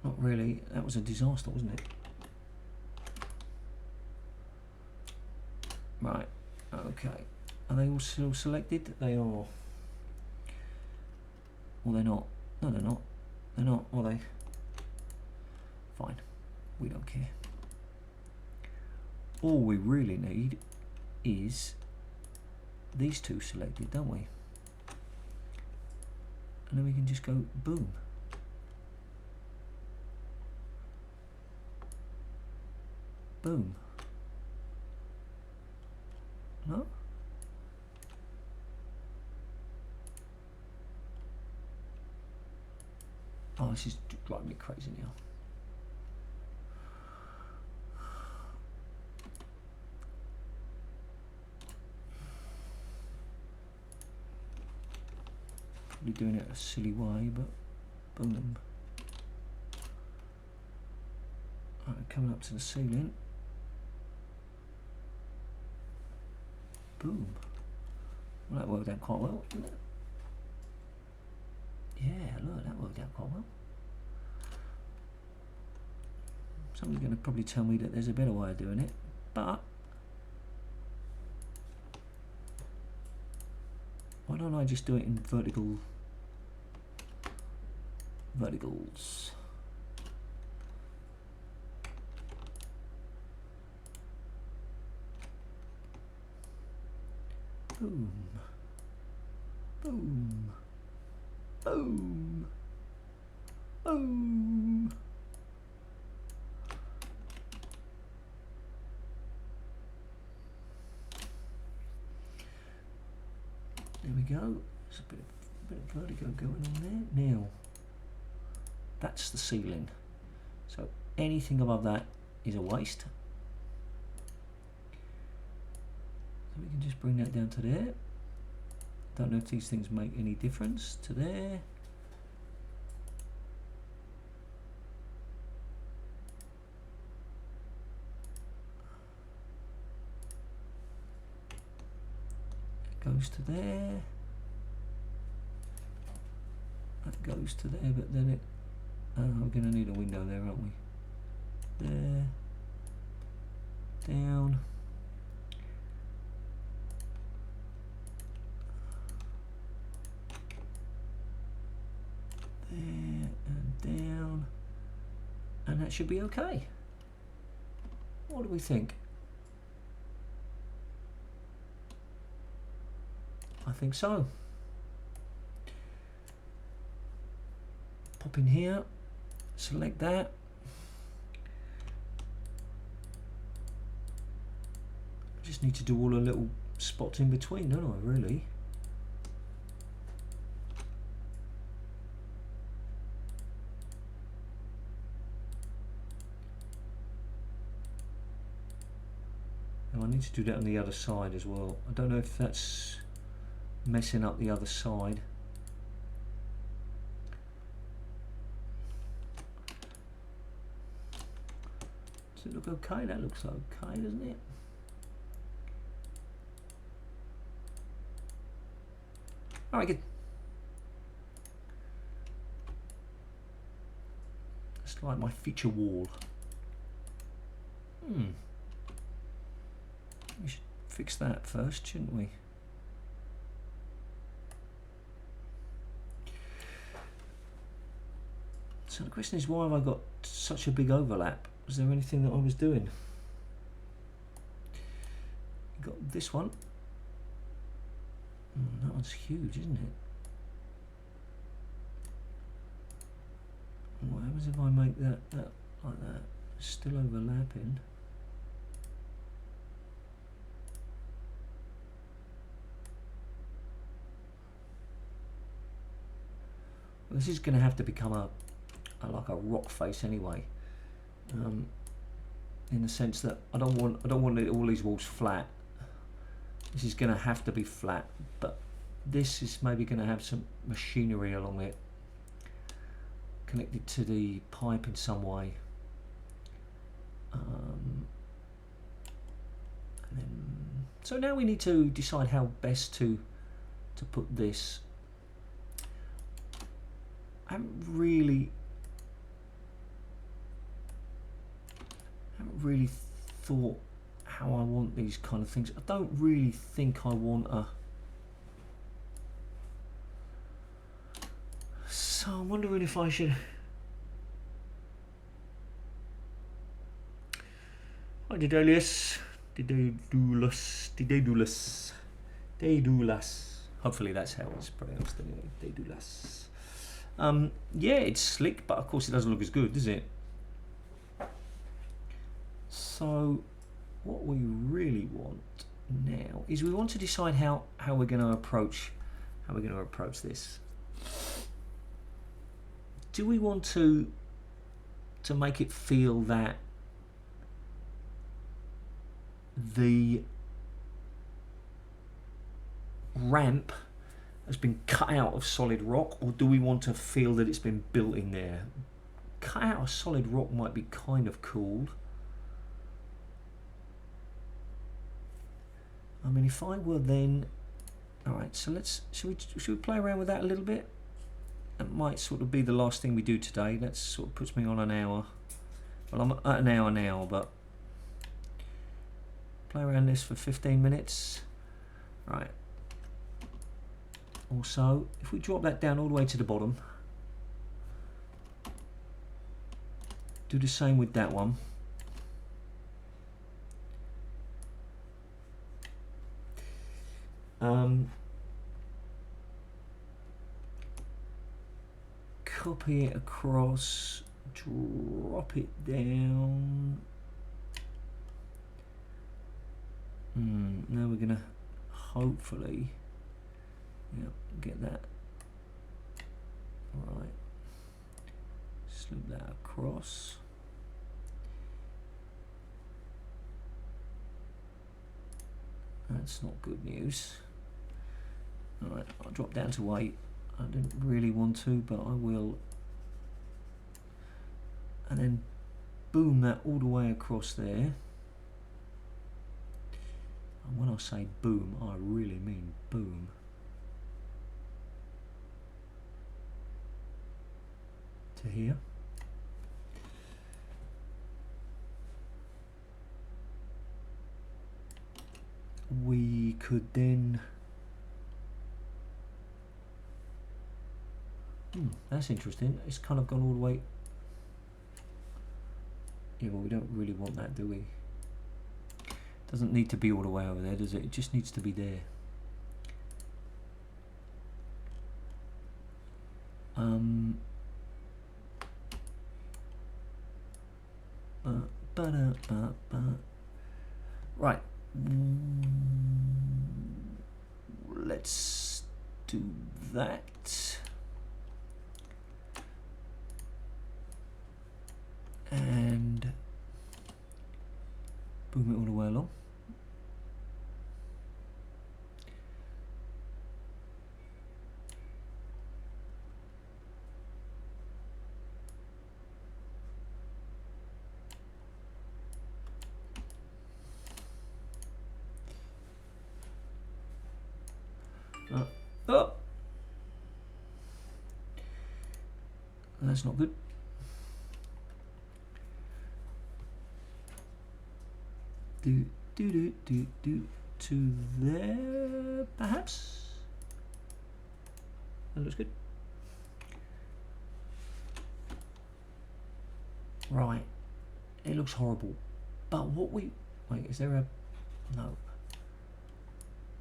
Not really. That was a disaster, wasn't it? Right. Okay. Are they all still selected? They are. Or they're not. No, they're not. They're not, are they? Fine. We don't care. All we really need is these two selected, don't we? And then we can just go boom. Boom. No? Oh, this is driving me crazy now. Probably doing it a silly way, but boom. Right, coming up to the ceiling. Boom. Well, that worked out quite well, didn't it? Yeah, look, that worked out quite well. Somebody's going to probably tell me that there's a better way of doing it, but why don't I just do it in verticals? Boom. Boom. Boom. Boom. There we go. There's a bit of vertigo going on there. Now, that's the ceiling. So anything above that is a waste. So we can just bring that down to there. Don't know if these things make any difference to there. Goes to there. That goes to there, but then it. We're going to need a window there, aren't we? There. Down. There and down. And that should be okay. What do we think? I think so. Pop in here, select that. I just need to do all the little spots in between, don't I, really? And I need to do that on the other side as well. I don't know if that's messing up the other side. Does it look okay? That looks okay, doesn't it? Alright, good. It's like my feature wall. We should fix that first, shouldn't we? So the question is, why have I got such a big overlap? Was there anything that I was doing? You got this one. That one's huge, isn't it? What happens if I make that like that? It's still overlapping. Well, this is going to have to become like a rock face anyway, in the sense that I don't want all these walls flat. This is going to have to be flat, but this is maybe going to have some machinery along it, connected to the pipe in some way. And then, so now we need to decide how best to put this. I haven't really thought how I want these kind of things. I don't really think I want a. So I'm wondering if I should. Hi, Didolius. Dedulus. Hopefully that's how it's pronounced anyway. Dedulus. Yeah, it's slick, but of course it doesn't look as good, does it? So what we really want now is we want to decide how we're going to approach this. Do we want to make it feel that the ramp has been cut out of solid rock, or do we want to feel that it's been built in there? Cut out of solid rock might be kind of cool. I mean, if I were then... Alright, so should we play around with that a little bit? That might sort of be the last thing we do today. That sort of puts me on an hour. Well, I'm at an hour now, but... Play around this for 15 minutes. Right. Also, if we drop that down all the way to the bottom, do the same with that one. Copy it across, drop it down. Now we're gonna hopefully get that right. Slip that across. That's not good news. Alright, I'll drop down to 8. I didn't really want to, but I will. And then boom that all the way across there. And when I say boom, I really mean boom. To here. We could then... that's interesting. It's kind of gone all the way... Yeah, well, we don't really want that, do we? Doesn't need to be all the way over there, does it? It just needs to be there. Right. Let's do that. And boom it all the way along. Oh, that's not good. Do to there, perhaps. That looks good. Right, it looks horrible. But what we wait, is there a no?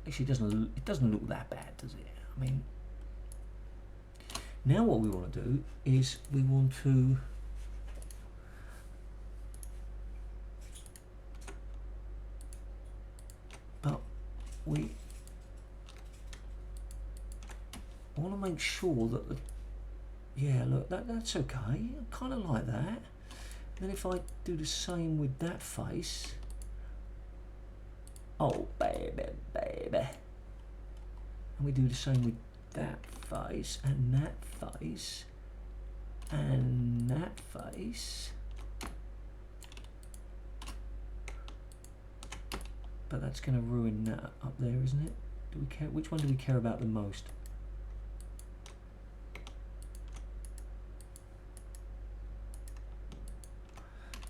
Actually, it doesn't look that bad, does it? I mean, now what we want to do is we want to we want to make sure that the, yeah, look, that's okay. I kind of like that. Then if I do the same with that face, oh baby, baby, and we do the same with that face and that face and that face. But that's going to ruin that up there, isn't it? Do we care? Which one do we care about the most?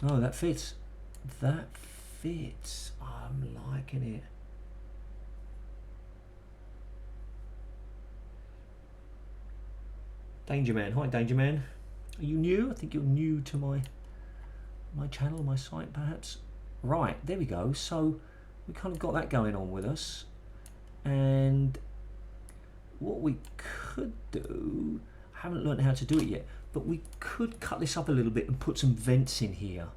No, that fits. That fits. I'm liking it. Danger Man. Hi, Danger Man. Are you new? I think you're new to my channel, my site, perhaps. Right, there we go. So we kind of got that going on with us, and what we could do, I haven't learned how to do it yet, but we could cut this up a little bit and put some vents in here,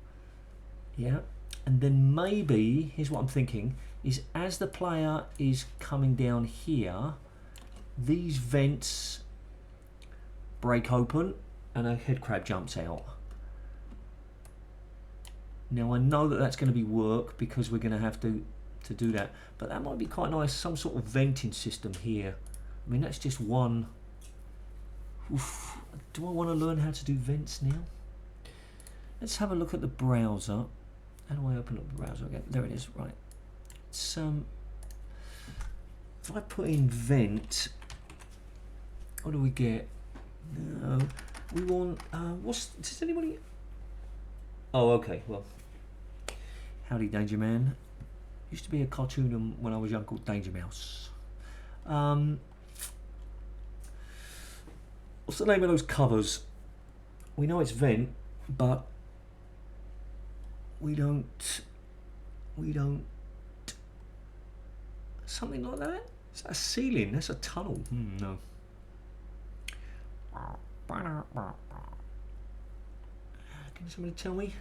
yeah, and then maybe, here's what I'm thinking, is as the player is coming down here, these vents break open and a head crab jumps out. Now I know that that's going to be work because we're going to have to do that, but that might be quite nice, some sort of venting system here I mean, that's just one. Oof. Do I want to learn how to do vents now? Let's have a look at the browser. How do I open up the browser again? There it is, right. It's, if I put in vent, what do we get? No, we want, does anybody? Oh, okay, well. Howdy, Danger Man. Used to be a cartoon when I was young called Danger Mouse. What's the name of those covers? We know it's vent, but we don't, something like that? Is that a ceiling? That's a tunnel. No. Can somebody tell me?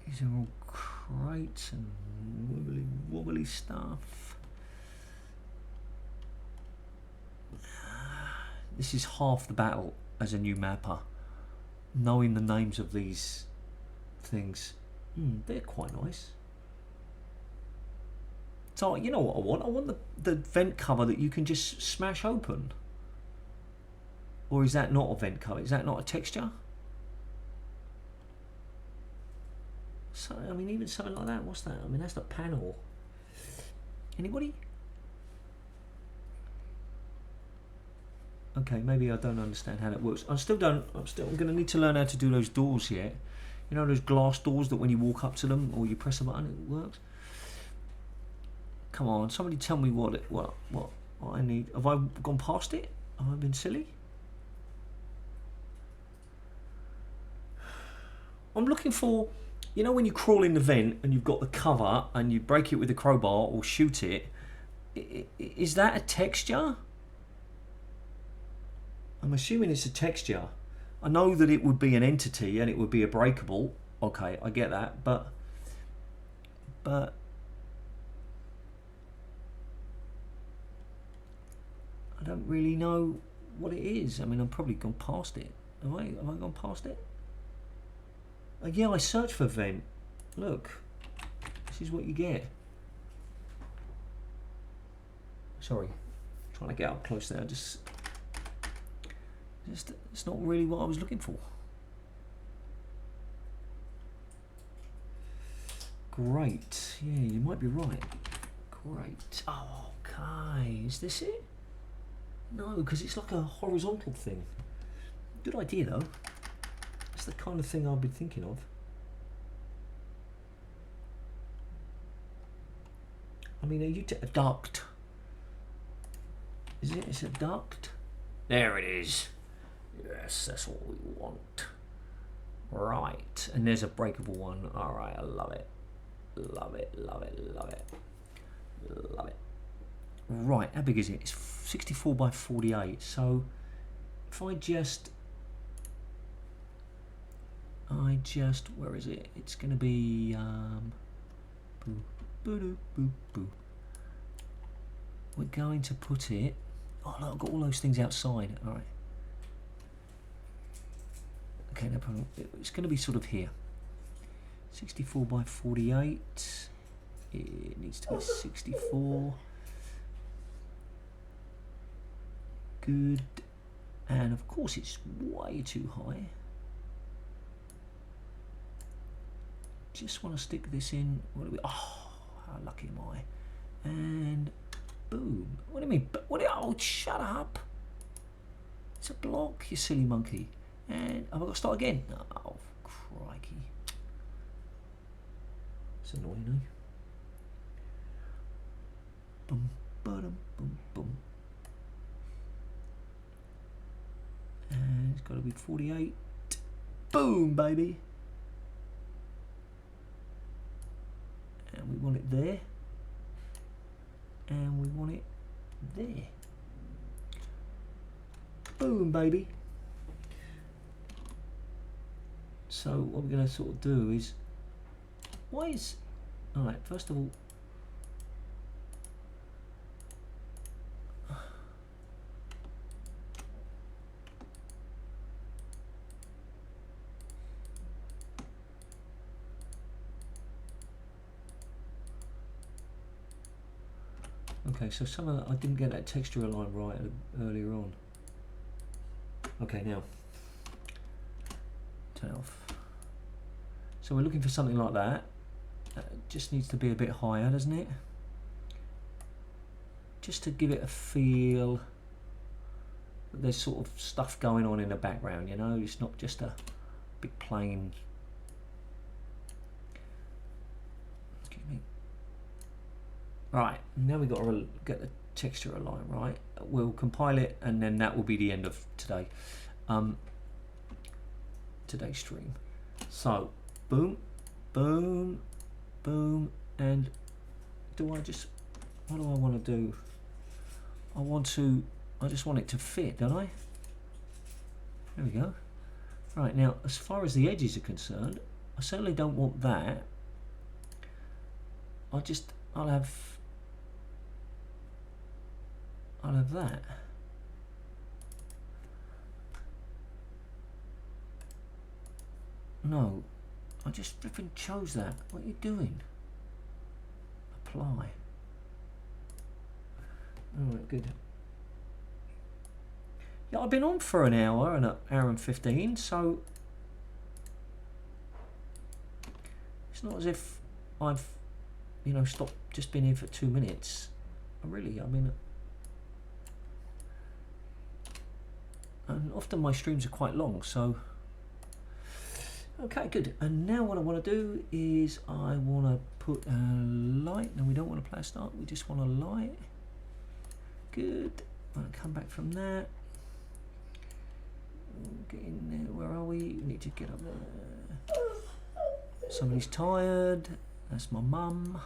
These are all crates and wobbly stuff. This is half the battle as a new mapper. Knowing the names of these things. They're quite nice. So, you know what I want? I want the vent cover that you can just smash open. Or is that not a vent cover? Is that not a texture? So, I mean, even something like that, what's that? I mean, that's the panel. Anybody? Okay, maybe I don't understand how that works. I'm going to need to learn how to do those doors yet. You know those glass doors that when you walk up to them or you press a button, it works? Come on, somebody tell me what I need. Have I gone past it? Have I been silly? I'm looking for, you know when you crawl in the vent and you've got the cover and you break it with a crowbar or shoot it, is that a texture? I'm assuming it's a texture. I know that it would be an entity and it would be a breakable. Okay, I get that, but I don't really know what it is. I mean, I've probably gone past it. Have I gone past it? Yeah, I searched for vent. Look, this is what you get. Sorry, trying to get up close there. Just it's not really what I was looking for. Great. Yeah, you might be right. Great. Oh, okay. Is this it? No, because it's like a horizontal thing. Good idea, though. It's the kind of thing I've been thinking of. I mean, a duct. Is it? It's a duct? There it is. Yes, that's what we want. Right, and there's a breakable one. All right, I love it. Love it, love it, love it. Love it. Right, how big is it? It's 64 by 48. So if I just, where is it? It's going to be, boo. We're going to put it, oh look, I've got all those things outside. All right. Okay, no problem. It's going to be sort of here. 64 by 48. It needs to be 64. Good. And of course it's way too high. Just want to stick this in. What do we? Oh, how lucky am I? And boom. What do you mean? Oh, shut up. It's a block, you silly monkey. And have I got to start again? Oh, crikey. It's annoying, eh? Boom, boom, boom. And it's got to be 48. Boom, baby. And we want it there. And we want it there. Boom, baby. So what we're going to sort of do is, alright, first of all, Okay, so some of that, I didn't get that texture align right earlier on. Okay, now turn it off. So we're looking for something like that. Just needs to be a bit higher, doesn't it? Just to give it a feel that there's sort of stuff going on in the background, you know? It's not just a big plain. Excuse me. Right, now we've got to get the texture aligned, right? We'll compile it and then that will be the end of today. Today's stream. So, boom, boom, boom, and what do I want to do? I just want it to fit, don't I? There we go. Right, now, as far as the edges are concerned, I certainly don't want that. I'll have that. No, I just flipping chose that. What are you doing? Apply. Alright, good. Yeah, I've been on for an hour and hour and 15, so it's not as if I've, you know, stopped, just been here for 2 minutes. I mean, and often my streams are quite long, so okay, good. And now what I want to do is I want to put a light. No, we don't want to play a start. We just want a light. Good. I'm going to come back from that. Get in there. Where are we? We need to get up there. Somebody's tired. That's my mum.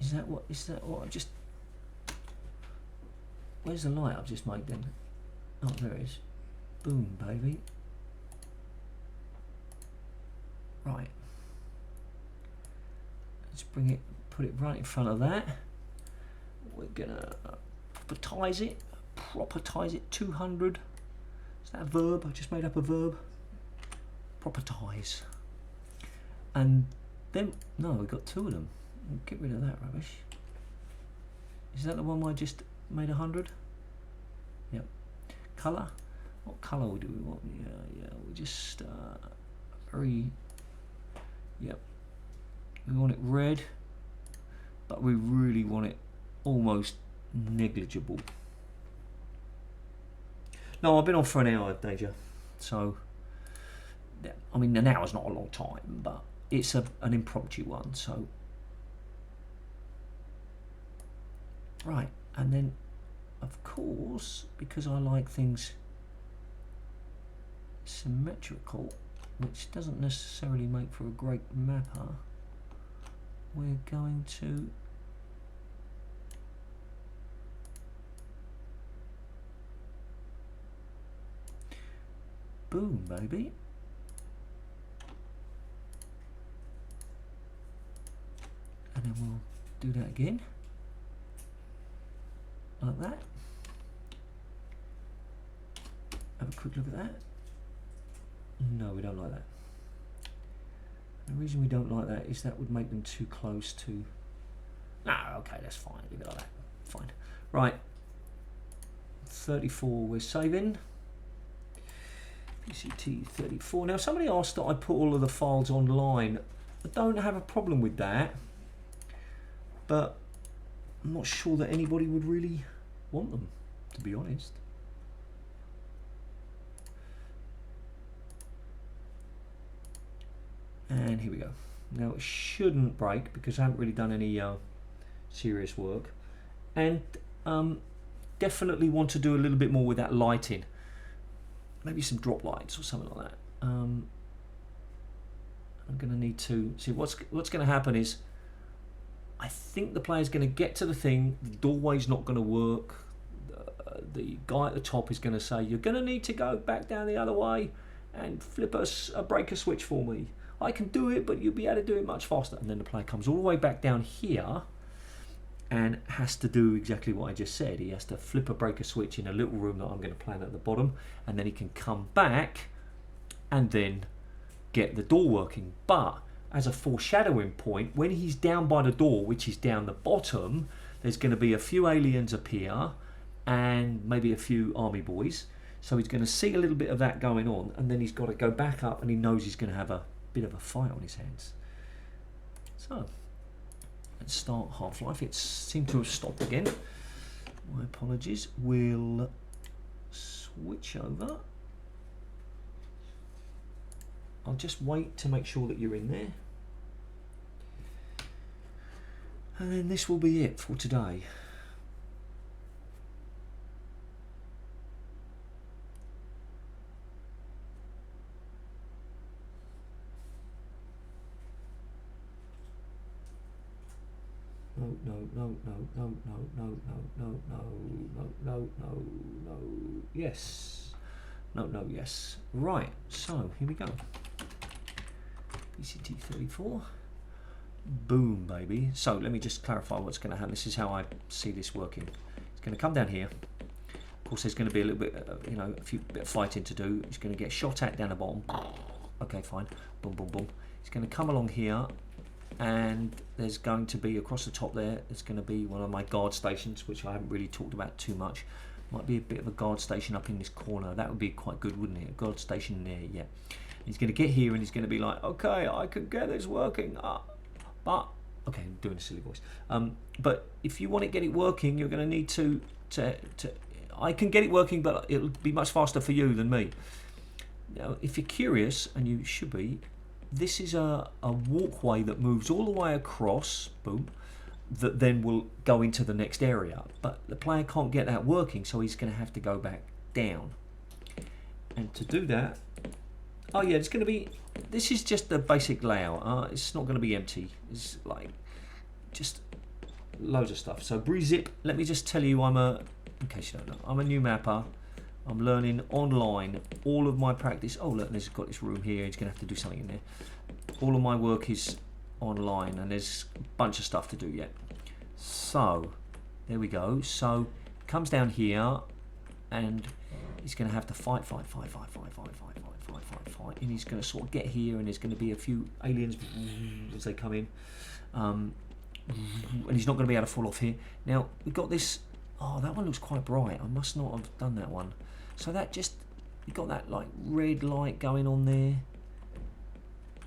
Is that what I just, where's the light I've just made then? Oh, there it is. Boom, baby. Right. Let's bring it, put it right in front of that. We're gonna propertize it, 200. Is that a verb? I just made up a verb. Propertize. And then, no, we've got 2 of them. Get rid of that rubbish. Is that the one I just made 100? Yep. Colour? What colour do we want? Yeah, we just very. Yep. We want it red, but we really want it almost negligible. No, I've been on for an hour, Deja. So, yeah, I mean, an hour's not a long time, but it's an impromptu one. So. Right, and then of course, because I like things symmetrical, which doesn't necessarily make for a great mapper, we're going to boom, baby. And then we'll do that again. Like that. Have a quick look at that. No, we don't like that. The reason we don't like that is that would make them too close to. No, okay, that's fine. Leave it like that. Fine. Right. 34 we're saving. PCT 34. Now somebody asked that I put all of the files online. I don't have a problem with that, but I'm not sure that anybody would really want them, to be honest. And here we go. Now it shouldn't break because I haven't really done any serious work, and definitely want to do a little bit more with that lighting. Maybe some drop lights or something like that. I'm going to need to see what's going to happen is, I think the player's going to get to the thing, the doorway's not going to work, the guy at the top is going to say, you're going to need to go back down the other way and flip a breaker switch for me. I can do it, but you'll be able to do it much faster. And then the player comes all the way back down here, and has to do exactly what I just said. He has to flip a breaker switch in a little room that I'm going to plan at the bottom, and then he can come back and then get the door working. But as a foreshadowing point, when he's down by the door, which is down the bottom, there's going to be a few aliens appear and maybe a few army boys. So he's going to see a little bit of that going on, and then he's got to go back up, and he knows he's going to have a bit of a fight on his hands. So let's start Half-Life. It seemed to have stopped again. My apologies. We'll switch over. I'll just wait to make sure that you're in there. And then this will be it for today. No. Yes. No, yes. Right, so here we go. PCT34. Boom, baby. So let me just clarify what's going to happen. This is how I see this working. It's going to come down here. Of course, there's going to be a little bit, a few bit of fighting to do. He's going to get shot at down the bottom. Okay, fine. Boom, boom, boom. He's going to come along here. And there's going to be across the top there's going to be one of my guard stations, which I haven't really talked about too much. Might be a bit of a guard station up in this corner. That would be quite good, wouldn't it? A guard station there, yeah. He's going to get here and he's going to be like, okay, I could get this working, but okay, I'm doing a silly voice. But if you want to get it working, you're going to need to. I can get it working, but it'll be much faster for you than me. Now, if you're curious, and you should be. This is a walkway that moves all the way across, boom, that then will go into the next area. But the player can't get that working, so he's going to have to go back down. And to do that, oh yeah, it's going to be, this is just the basic layout. It's not going to be empty. It's like just loads of stuff. So Brezip, let me just tell you, in case you don't know, I'm a new mapper. I'm learning online. All of my practice. Oh look, there's got this room here. He's gonna have to do something in there. All of my work is online, and there's a bunch of stuff to do yet. So there we go. So comes down here, and he's gonna have to fight, and he's gonna sort of get here, and there's gonna be a few aliens as they come in, and he's not gonna be able to fall off here. Now we've got this. Oh, that one looks quite bright. I must not have done that one. So that just, you got that like red light going on there.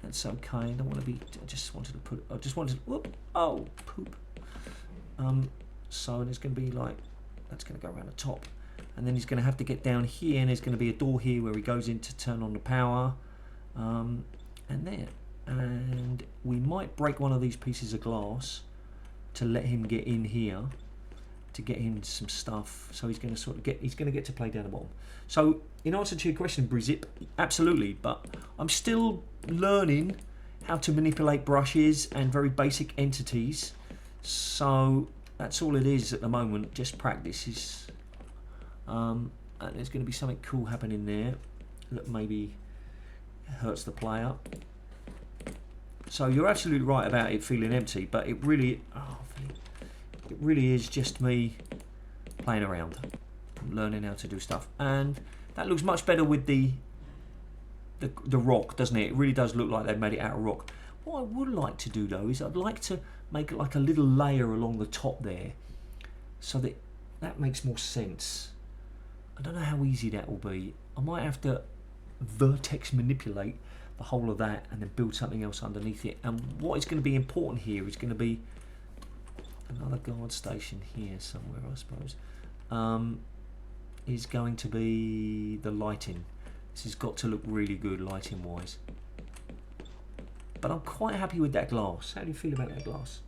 That's okay. I don't want to be. I just wanted to. Whoop. Oh, poop. So there's going to be like, that's going to go around the top, and then he's going to have to get down here, and there's going to be a door here where he goes in to turn on the power, and there. And we might break one of these pieces of glass to let him get in here. To get him some stuff, so he's going to get to play down the bottom. So in answer to your question, Brizip, absolutely, but I'm still learning how to manipulate brushes and very basic entities, so that's all it is at the moment, just practices. And there's going to be something cool happening there that maybe hurts the player. So you're absolutely right about it feeling empty, but it really is just me playing around, learning how to do stuff, and that looks much better with the rock, doesn't it? It really does look like they've made it out of rock. What I would like to do though is I'd like to make it like a little layer along the top there, so that makes more sense. I don't know how easy that will be. I might have to vertex manipulate the whole of that and then build something else underneath it. And what is going to be important here is going to be another guard station here somewhere, I suppose, is going to be the lighting. This has got to look really good lighting wise, but I'm quite happy with that glass. How do you feel about that glass?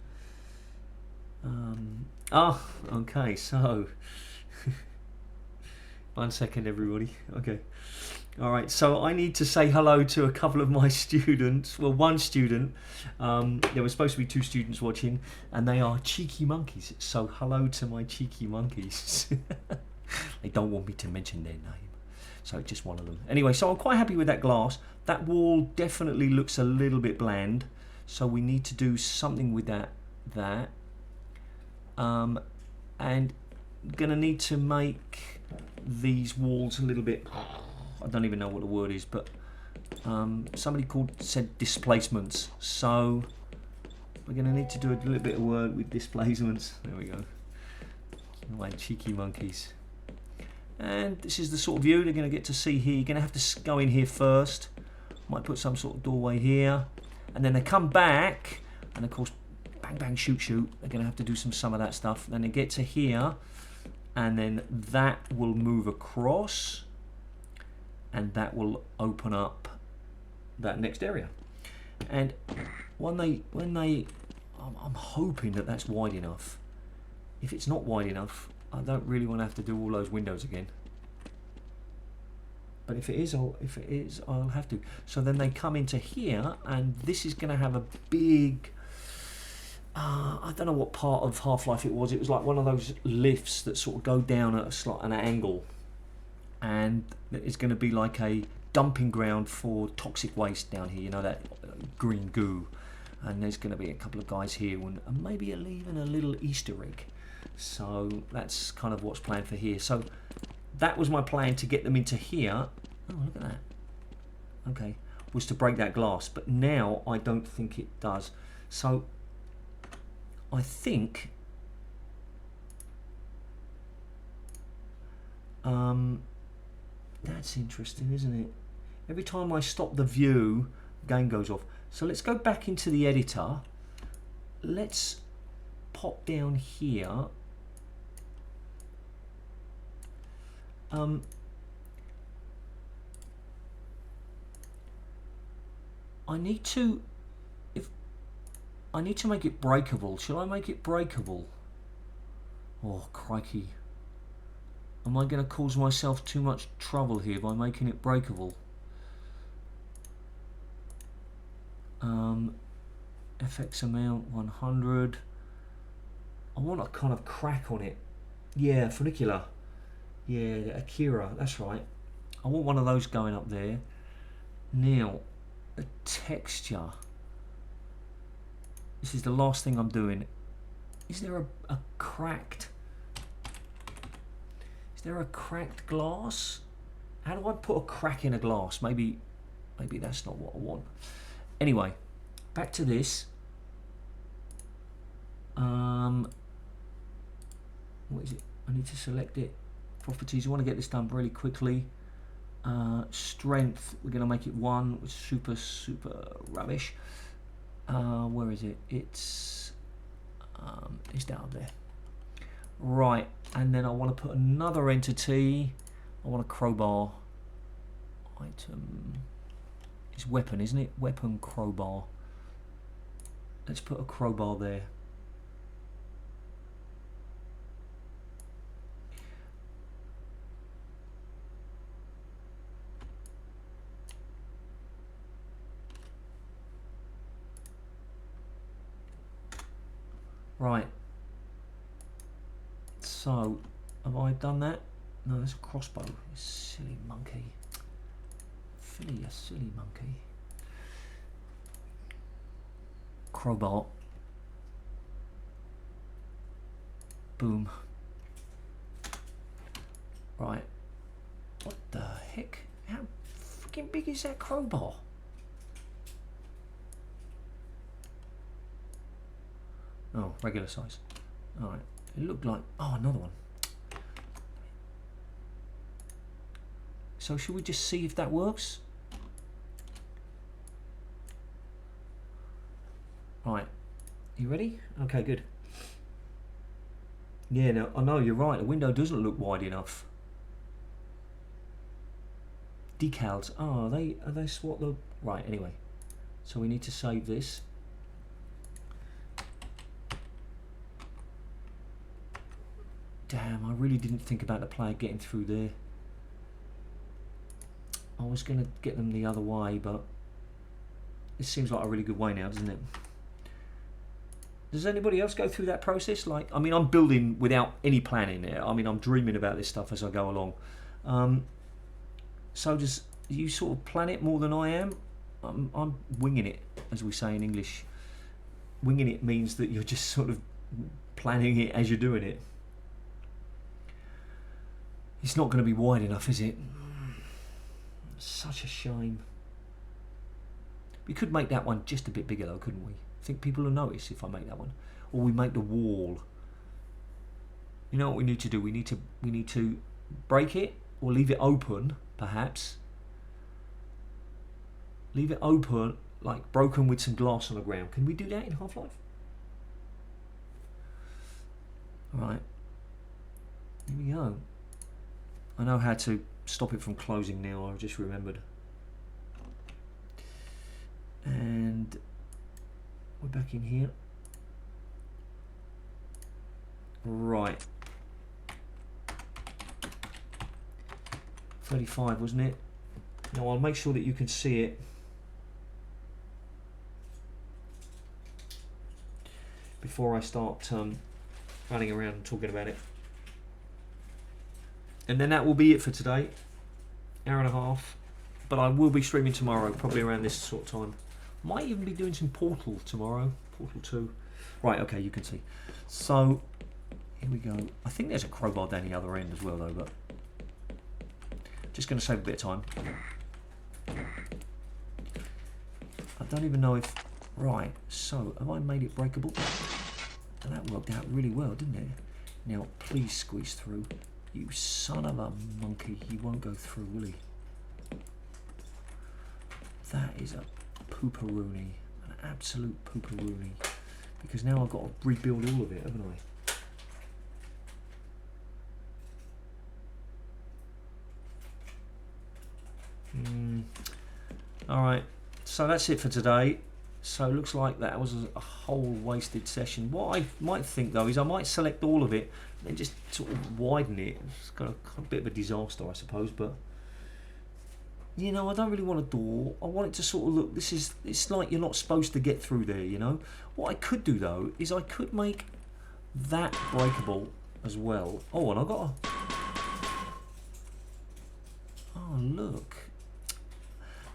Okay, so 1 second everybody. Okay, alright, so I need to say hello to a couple of my students. Well, one student, there were supposed to be 2 students watching, and they are cheeky monkeys, so hello to my cheeky monkeys. They don't want me to mention their name, so just one of them. Anyway, so I'm quite happy with that glass. That wall definitely looks a little bit bland, so we need to do something with that. and gonna need to make these walls a little bit, I don't even know what the word is, but somebody said displacements, so we're gonna need to do a little bit of work with displacements. There we go, my cheeky monkeys. And this is the sort of view they're gonna get to see here. You're gonna have to go in here first, might put some sort of doorway here, and then they come back, and of course bang bang shoot shoot, they're gonna have to do some of that stuff. Then they get to here, and then that will move across, and that will open up that next area. And when they I'm hoping that that's wide enough. If it's not wide enough, I don't really want to have to do all those windows again. But if it is, I'll have to. So then they come into here, and this is going to have a big, I don't know what part of Half-Life it was. It was like one of those lifts that sort of go down at an angle, and it's going to be like a dumping ground for toxic waste down here. You know, that green goo. And there's going to be a couple of guys here, and maybe even a little Easter egg. So that's kind of what's planned for here. So that was my plan, to get them into here. Oh, look at that. Okay, was to break that glass, but now I don't think it does. So I think that's interesting, isn't it? Every time I stop the view, the game goes off. So let's go back into the editor. Let's pop down here. I need to make it breakable. Shall I make it breakable? Oh, crikey. Am I going to cause myself too much trouble here by making it breakable? FX amount 100. I want a kind of crack on it. Yeah, funicular. Yeah, Akira, that's right. I want one of those going up there. Now, the texture. This is the last thing I'm doing. Is there a cracked? Is there a cracked glass? How do I put a crack in a glass? Maybe that's not what I want. Anyway, back to this. What is it? I need to select it. Properties. I want to get this done really quickly. Strength. We're going to make it 1. Super rubbish. Where is it? It's down there. Right, and then I want to put another entity. I want a crowbar. Item. It's weapon, isn't it? Weapon crowbar. Let's put a crowbar there. Right. So, have I done that? No, that's a crossbow. You silly monkey. Philly, you silly monkey. Crowbar. Boom. Right. What the heck? How freaking big is that crowbar? Oh, regular size. Alright. It looked like... Oh, another one. So should we just see if that works? Right. You ready? Okay, good. Yeah, no, I know, you're right. The window doesn't look wide enough. Decals. Oh, are they what the... Right, anyway. So we need to save this. Damn, I really didn't think about the player getting through there. I was going to get them the other way, but this seems like a really good way now, doesn't it? Does anybody else go through that process? Like, I mean, I'm building without any planning there. I mean, I'm dreaming about this stuff as I go along. So do you sort of plan it more than I am? I'm winging it, as we say in English. Winging it means that you're just sort of planning it as you're doing it. It's not going to be wide enough, is it? Such a shame. We could make that one just a bit bigger though, couldn't we? I think people will notice if I make that one. Or we make the wall. You know what we need to do? We need to break it or leave it open, perhaps. Leave it open, like broken with some glass on the ground. Can we do that in Half-Life? Alright. Here we go. I know how to stop it from closing now, I've just remembered. And we're back in here. Right. 35, wasn't it? Now I'll make sure that you can see it. Before I start running around and talking about it. And then that will be it for today. Hour and a half. But I will be streaming tomorrow, probably around this sort of time. Might even be doing some Portal tomorrow. Portal 2. Right, okay, you can see. So, here we go. I think there's a crowbar down the other end as well, though, but just going to save a bit of time. I don't even know if... Right, so, have I made it breakable? And that worked out really well, didn't it? Now, please squeeze through. You son of a monkey. He won't go through, will he? That is a pooperoony. An absolute pooperoony. Because now I've got to rebuild all of it, haven't I? Alright, so that's it for today. So it looks like that was a whole wasted session. What I might think though is I might select all of it and then just sort of widen it. It's got a bit of a disaster, I suppose, but you know, I don't really want a door. I want it to sort of look, it's like you're not supposed to get through there, you know. What I could do though is I could make that breakable as well. Oh, and I got a... Oh, look.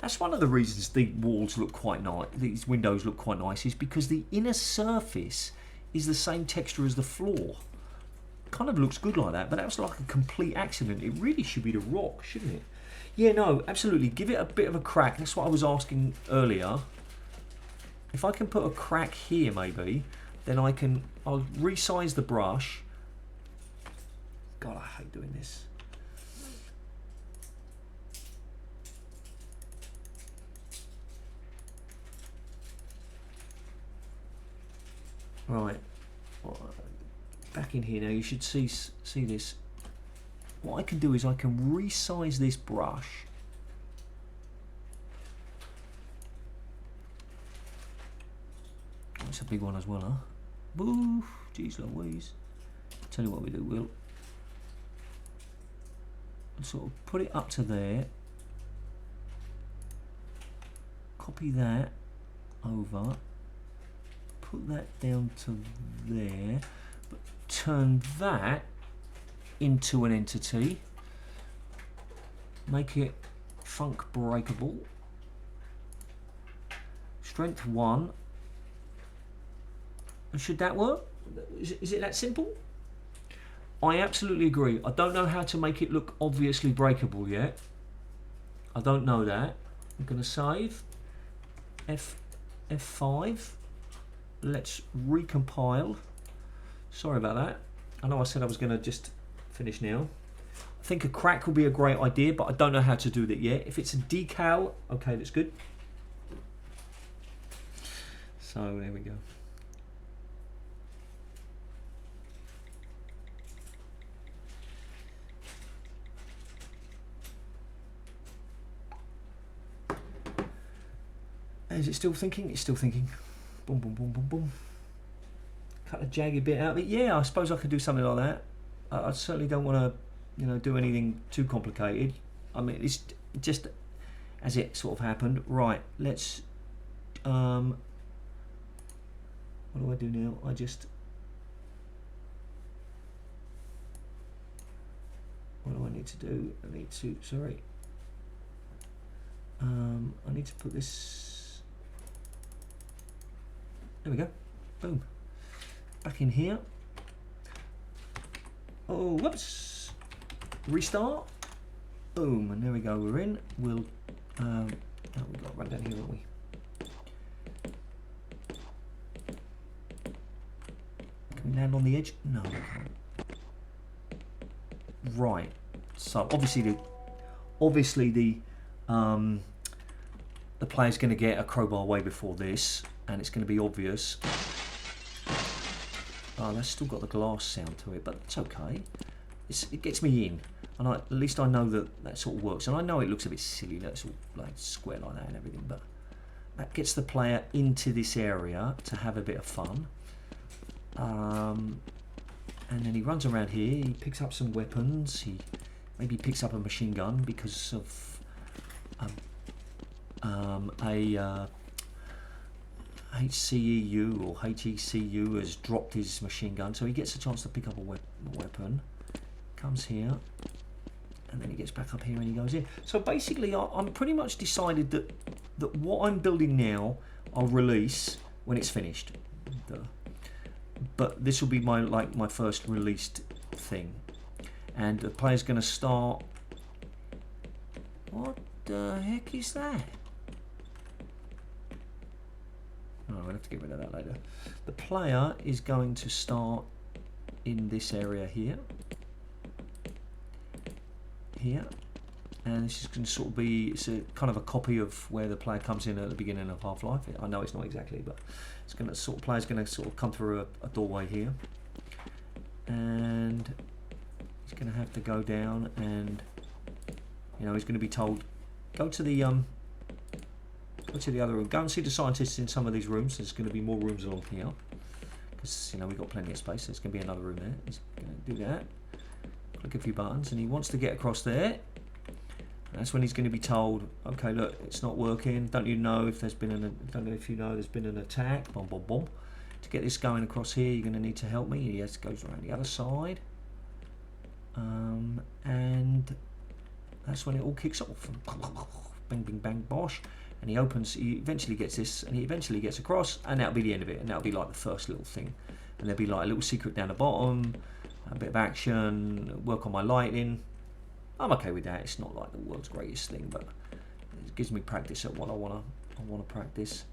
That's one of the reasons the walls look quite nice, these windows look quite nice, is because the inner surface is the same texture as the floor. Kind of looks good like that, but that was like a complete accident. It really should be the rock, shouldn't it? Yeah, no, absolutely. Give it a bit of a crack. That's what I was asking earlier. If I can put a crack here, maybe, then I'll resize the brush. God, I hate doing this. Right, back in here now. You should see this. What I can do is I can resize this brush. That's a big one as well, huh? Boo! Jeez Louise. Tell you what we do, we'll sort of put it up to there. Copy that over. Put that down to there, but turn that into an entity, make it funk breakable, strength 1, and should that work? Is it that simple? I absolutely agree. I don't know how to make it look obviously breakable yet. I don't know that. I'm going to save F5. Let's recompile. Sorry about that. I know I said I was going to just finish now. I think a crack will be a great idea, but I don't know how to do that yet. If it's a decal, okay, that's good. So there we go. Is it still thinking? It's still thinking. Boom, boom, boom, boom, boom. Cut a jagged bit out of it. Yeah, I suppose I could do something like that. I certainly don't want to, you know, do anything too complicated. I mean, it's just as it sort of happened. Right, let's. What do I do now? What do I need to do? I need to. Sorry. I need to put this. There we go. Boom. Back in here. Oh, whoops. Restart. Boom, and there we go, we're in. We'll, oh, we've got to run down here, haven't we? Can we land on the edge? No, we can't. Right, so obviously the player's going to get a crowbar way before this, and it's going to be obvious. Oh, that's still got the glass sound to it, but it's okay. It gets me in, and at least I know that sort of works. And I know it looks a bit silly, that's all like square like that and everything, but that gets the player into this area to have a bit of fun. And then he runs around here, he picks up some weapons, he maybe picks up a machine gun because of a HCEU or HECU has dropped his machine gun, so he gets a chance to pick up a weapon, comes here, and then he gets back up here and he goes in. So basically I'm pretty much decided that what I'm building now I'll release when it's finished. But this will be my first released thing, and the player's going to start. What the heck is that? Oh, I'll have to get rid of that later. The player is going to start in this area here, and this is going to sort of be, it's a kind of a copy of where the player comes in at the beginning of Half-Life. I know it's not exactly, but it's going to player's going to sort of come through a doorway here, and he's going to have to go down, and he's going to be told go to the other room, go and see the scientists in some of these rooms. There's going to be more rooms along here because we've got plenty of space. There's going to be another room there. He's going to do that, click a few buttons, and he wants to get across there. That's when he's going to be told, okay, look, it's not working. Don't you know if there's been there's been an attack? Boom, boom, boom. To get this going across here, you're going to need to help me. He goes around the other side, and that's when it all kicks off. Bang, bing, bang, bosh. And he eventually gets this, and he eventually gets across, and that'll be the end of it. And that'll be like the first little thing. And there'll be like a little secret down the bottom, a bit of action, work on my lighting. I'm okay with that. It's not like the world's greatest thing, but it gives me practice at what I wanna practice.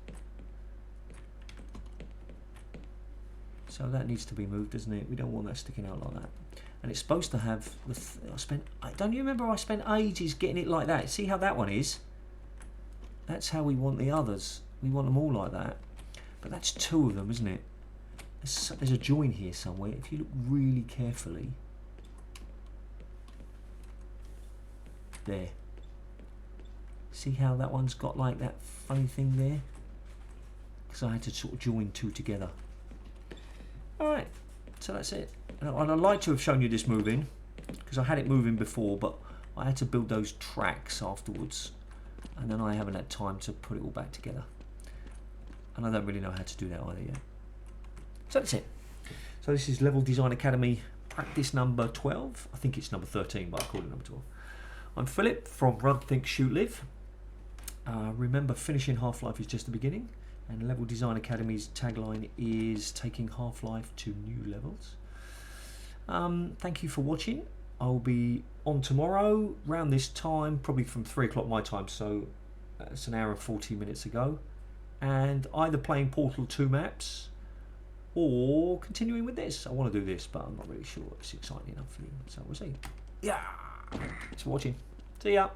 So that needs to be moved, doesn't it? We don't want that sticking out like that. And it's supposed to have don't you remember I spent ages getting it like that? See how that one is? That's how we want the others. We want them all like that. But that's two of them, isn't it? There's a join here somewhere. If you look really carefully. There. See how that one's got like that funny thing there? Because I had to sort of join two together. Alright, so that's it. And I'd like to have shown you this moving, because I had it moving before, but I had to build those tracks afterwards, and then I haven't had time to put it all back together. And I don't really know how to do that either yet. So that's it. So this is Level Design Academy practice number 12. I think it's number 13, but I call it number 12. I'm Philip from RunThinkShootLive. Remember, finishing Half-Life is just the beginning, and Level Design Academy's tagline is taking Half-Life to new levels. Thank you for watching. I'll be on tomorrow around this time, probably from 3 o'clock my time, so it's an hour and 40 minutes ago, and either playing Portal 2 maps or continuing with this. I want to do this, but I'm not really sure it's exciting enough for you, so we'll see. Yeah. Thanks for watching. See ya.